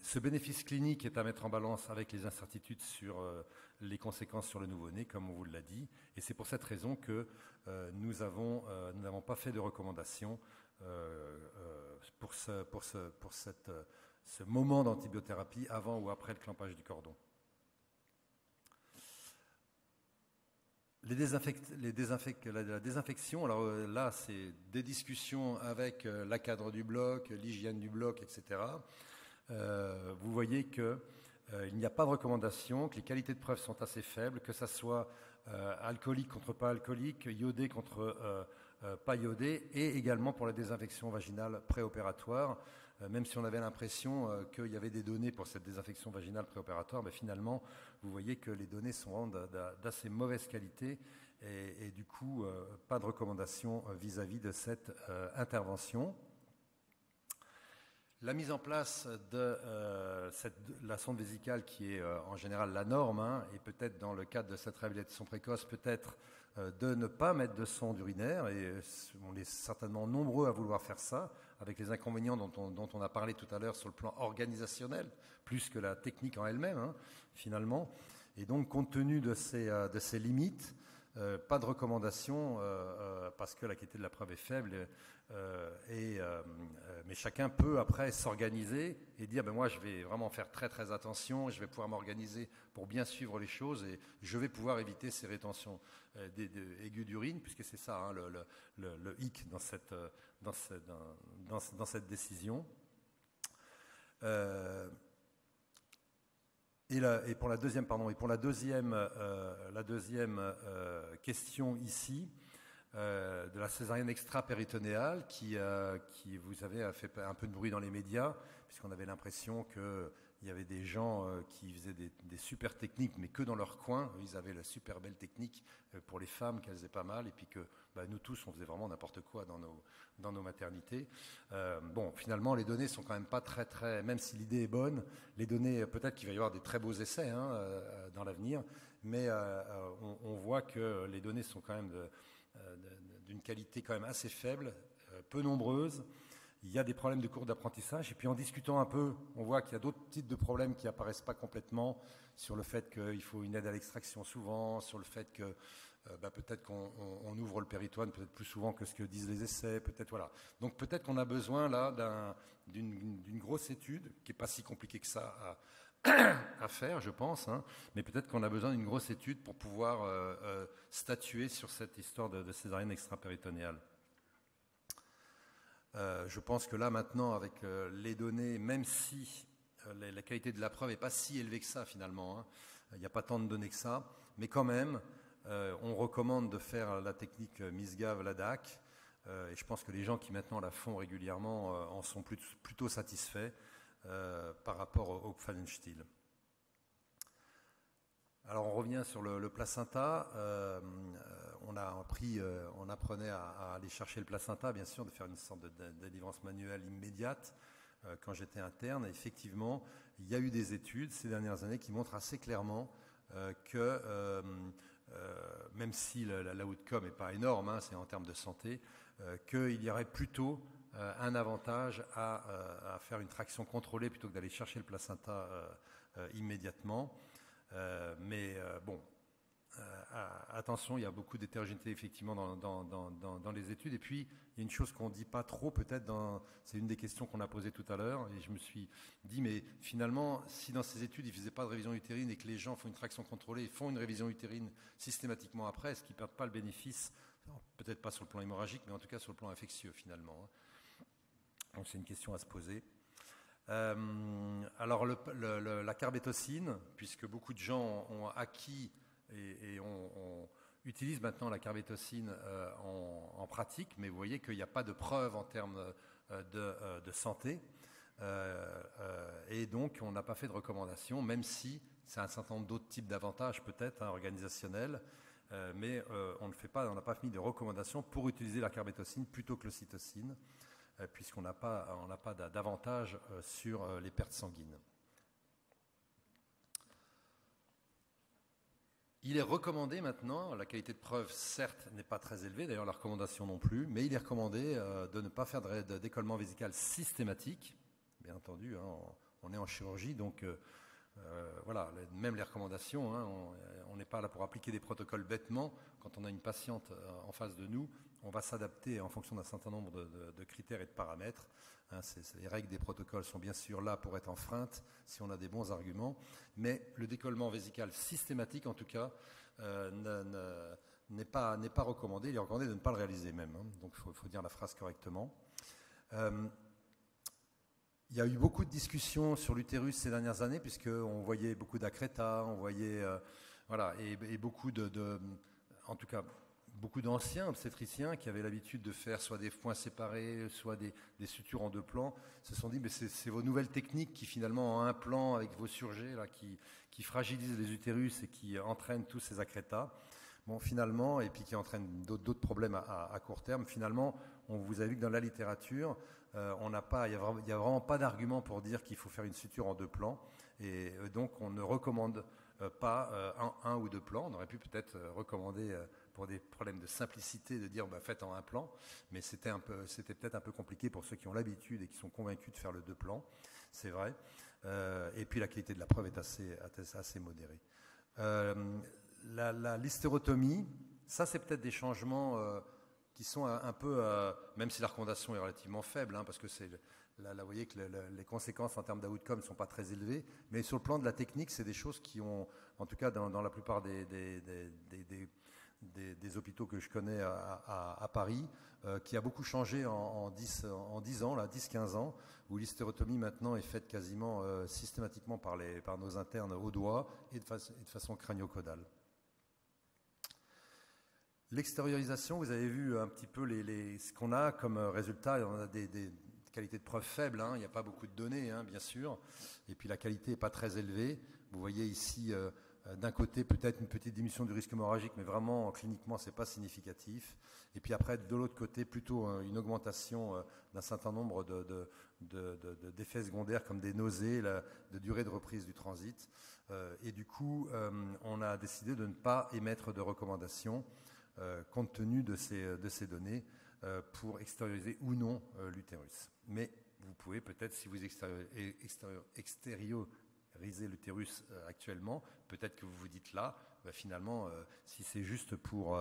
Ce bénéfice clinique est à mettre en balance avec les incertitudes sur les conséquences sur le nouveau-né, comme on vous l'a dit, et c'est pour cette raison que nous n'avons pas fait de recommandation pour ce moment d'antibiothérapie avant ou après le clampage du cordon. La désinfection, alors là, c'est des discussions avec la cadre du bloc, l'hygiène du bloc, etc. Vous voyez qu'il n'y a pas de recommandation, que les qualités de preuve sont assez faibles, que ça soit alcoolique contre pas alcoolique, iodé contre pas iodé, et également pour la désinfection vaginale préopératoire. Même si on avait l'impression qu'il y avait des données pour cette désinfection vaginale préopératoire, mais finalement, vous voyez que les données sont d'assez mauvaise qualité et du coup, pas de recommandation vis-à-vis de cette intervention. La mise en place de la sonde vésicale, qui est en général la norme, hein, et peut-être dans le cadre de cette réhabilitation précoce, peut-être de ne pas mettre de sonde urinaire, et on est certainement nombreux à vouloir faire ça, avec les inconvénients dont on a parlé tout à l'heure sur le plan organisationnel, plus que la technique en elle-même, hein, finalement. Et donc, compte tenu de ces limites, pas de recommandation, parce que la qualité de la preuve est faible, mais chacun peut après s'organiser et dire moi je vais vraiment faire très très attention, je vais pouvoir m'organiser pour bien suivre les choses et je vais pouvoir éviter ces rétentions aiguës d'urine, puisque c'est ça, hein, le hic dans cette décision. Et pour la deuxième question ici, de la césarienne extra-péritonéale qui vous avez fait un peu de bruit dans les médias, puisqu'on avait l'impression qu'il y avait des gens qui faisaient des super techniques, mais que dans leur coin. Ils avaient la super belle technique pour les femmes, qu'elles faisaient pas mal, et puis que nous tous, on faisait vraiment n'importe quoi dans nos maternités. Bon, finalement, les données sont quand même pas très, très... Même si l'idée est bonne, les données, peut-être qu'il va y avoir des très beaux essais, hein, dans l'avenir, mais on voit que les données sont quand même d'une qualité quand même assez faible, peu nombreuse. Il y a des problèmes de cours d'apprentissage, et puis en discutant un peu, on voit qu'il y a d'autres types de problèmes qui apparaissent pas complètement, sur le fait qu'il faut une aide à l'extraction souvent, sur le fait que peut-être qu'on ouvre le péritoine peut-être plus souvent que ce que disent les essais, peut-être, voilà. Donc peut-être qu'on a besoin là d'une grosse étude, qui n'est pas si compliquée que ça à faire, je pense, hein, mais peut-être qu'on a besoin d'une grosse étude pour pouvoir statuer sur cette histoire de césarienne extra-péritonéale. Je pense que là, maintenant, avec les données, même si la qualité de la preuve n'est pas si élevée que ça, finalement, hein, il n'y a pas tant de données que ça, mais quand même, on recommande de faire la technique Misgav-Ladac, et je pense que les gens qui maintenant la font régulièrement en sont plutôt satisfaits par rapport au Pfannenstiel. Alors on revient sur le placenta. On apprenait à aller chercher le placenta, bien sûr, de faire une sorte de délivrance manuelle immédiate quand j'étais interne. Et effectivement, il y a eu des études ces dernières années qui montrent assez clairement que même si l'outcome n'est pas énorme, hein, c'est en termes de santé, qu'il y aurait plutôt un avantage à faire une traction contrôlée plutôt que d'aller chercher le placenta immédiatement. Mais bon, attention, il y a beaucoup d'hétérogénéité effectivement dans les études. Et puis, il y a une chose qu'on ne dit pas trop, peut-être, c'est une des questions qu'on a posées tout à l'heure, et je me suis dit, mais finalement, si dans ces études, ils ne faisaient pas de révision utérine et que les gens font une traction contrôlée et font une révision utérine systématiquement après, est-ce qu'ils ne perdent pas le bénéfice, peut-être pas sur le plan hémorragique, mais en tout cas sur le plan infectieux, finalement. Donc, c'est une question à se poser. Alors, la carbétocine, puisque beaucoup de gens ont acquis et on utilise maintenant la carbétocine en pratique, mais vous voyez qu'il n'y a pas de preuve en termes de santé, et donc on n'a pas fait de recommandation, même si c'est un certain nombre d'autres types d'avantages peut-être, hein, organisationnels, mais on n'a pas mis de recommandations pour utiliser la carbétocine plutôt que l'ocytocine, puisqu'on n'a pas d'avantage sur les pertes sanguines. Il est recommandé maintenant, la qualité de preuve certes n'est pas très élevée, d'ailleurs la recommandation non plus, mais il est recommandé de ne pas faire de décollement vésical systématique. Bien entendu, hein, on est en chirurgie, donc voilà, même les recommandations, hein, on n'est pas là pour appliquer des protocoles bêtement. Quand on a une patiente en face de nous, on va s'adapter en fonction d'un certain nombre de critères et de paramètres. Hein, les règles des protocoles sont bien sûr là pour être enfreintes si on a des bons arguments, mais le décollement vésical systématique, en tout cas, n'est pas recommandé. Il est recommandé de ne pas le réaliser même, hein, donc il faut dire la phrase correctement. Il y a eu beaucoup de discussions sur l'utérus ces dernières années, puisqu'on voyait beaucoup d'accreta, on voyait voilà, et beaucoup en tout cas, beaucoup d'anciens obstétriciens qui avaient l'habitude de faire soit des points séparés, soit des sutures en 2 plans, se sont dit mais c'est vos nouvelles techniques qui finalement en un plan avec vos surgés là, qui fragilisent les utérus et qui entraînent tous ces accrétas. Bon, finalement, et puis qui entraînent d'autres problèmes à court terme. Finalement, vous avez vu que dans la littérature, il n'y a vraiment pas d'argument pour dire qu'il faut faire une suture en 2 plans, et donc on ne recommande pas un ou 2 plans. On aurait pu peut-être recommander pour des problèmes de simplicité de dire faites en 1 plan, mais c'était peut-être un peu compliqué pour ceux qui ont l'habitude et qui sont convaincus de faire le 2 plans, c'est vrai. Et puis la qualité de la preuve est assez modérée. L'hystérotomie, ça c'est peut-être des changements qui sont un peu, même si la recommandation est relativement faible, hein, parce que là, vous voyez que les conséquences en termes d'outcome ne sont pas très élevées, mais sur le plan de la technique, c'est des choses qui ont, en tout cas dans la plupart des hôpitaux que je connais à Paris, qui a beaucoup changé en 10 ans, là, 10-15 ans, où l'hystérotomie maintenant est faite quasiment systématiquement par nos internes au doigt et de façon crânio-caudale. L'extériorisation, vous avez vu un petit peu ce qu'on a comme résultat. On a des qualités de preuve faibles, hein, il n'y a pas beaucoup de données, hein, bien sûr, et puis la qualité n'est pas très élevée. Vous voyez ici, d'un côté, peut-être une petite diminution du risque hémorragique, mais vraiment, cliniquement, ce n'est pas significatif. Et puis après, de l'autre côté, plutôt une augmentation d'un certain nombre d'effets secondaires, comme des nausées, de durée de reprise du transit. Et du coup, on a décidé de ne pas émettre de recommandations compte tenu de ces données pour extérioriser ou non l'utérus. Mais vous pouvez peut-être, si vous extériorisez l'utérus actuellement, peut-être que vous vous dites là, finalement, si c'est juste pour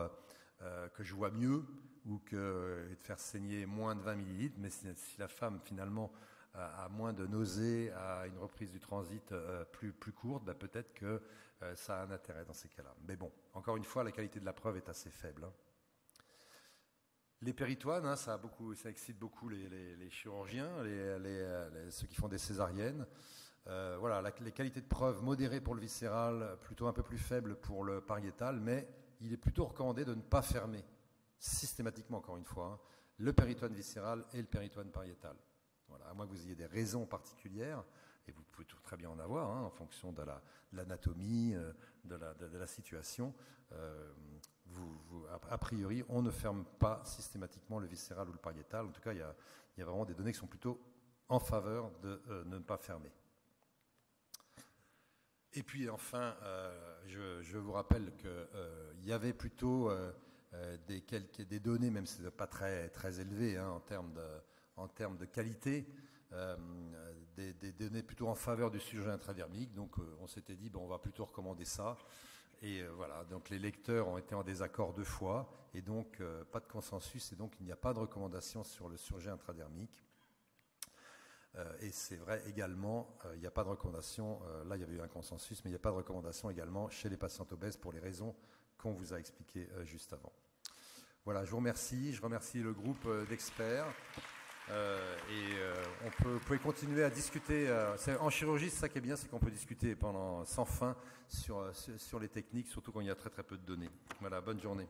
que je vois mieux ou de faire saigner moins de 20 millilitres, mais si la femme finalement a moins de nausées, a une reprise du transit plus courte, peut-être que ça a un intérêt dans ces cas-là. Mais bon, encore une fois, la qualité de la preuve est assez faible. Hein. Les péritoines, hein, ça excite beaucoup les chirurgiens, ceux qui font des césariennes. Voilà, les qualités de preuve modérées pour le viscéral, plutôt un peu plus faibles pour le pariétal, mais il est plutôt recommandé de ne pas fermer systématiquement, encore une fois, hein, le péritoine viscéral et le péritoine pariétal. Voilà, à moins que vous ayez des raisons particulières, et vous pouvez très bien en avoir, hein, en fonction de l'anatomie, de la situation. A priori, on ne ferme pas systématiquement le viscéral ou le pariétal. En tout cas, il y a vraiment des données qui sont plutôt en faveur de ne pas fermer. Et puis enfin, je vous rappelle qu'il y avait plutôt des données, même si ce n'est pas très élevé hein, en termes de qualité, des données plutôt en faveur du sujet intradermique. Donc on s'était dit, on va plutôt recommander ça. Et voilà, donc les lecteurs ont été en désaccord 2 fois, et donc pas de consensus, et donc il n'y a pas de recommandation sur le surjet intradermique. Et c'est vrai également, il n'y a pas de recommandation, là il y avait eu un consensus, mais il n'y a pas de recommandation également chez les patients obèses pour les raisons qu'on vous a expliquées juste avant. Voilà, je vous remercie le groupe d'experts. Vous pouvez continuer à discuter. En chirurgie, c'est ça qui est bien, c'est qu'on peut discuter sans fin sur les techniques, surtout quand il y a très très peu de données. Voilà, bonne journée.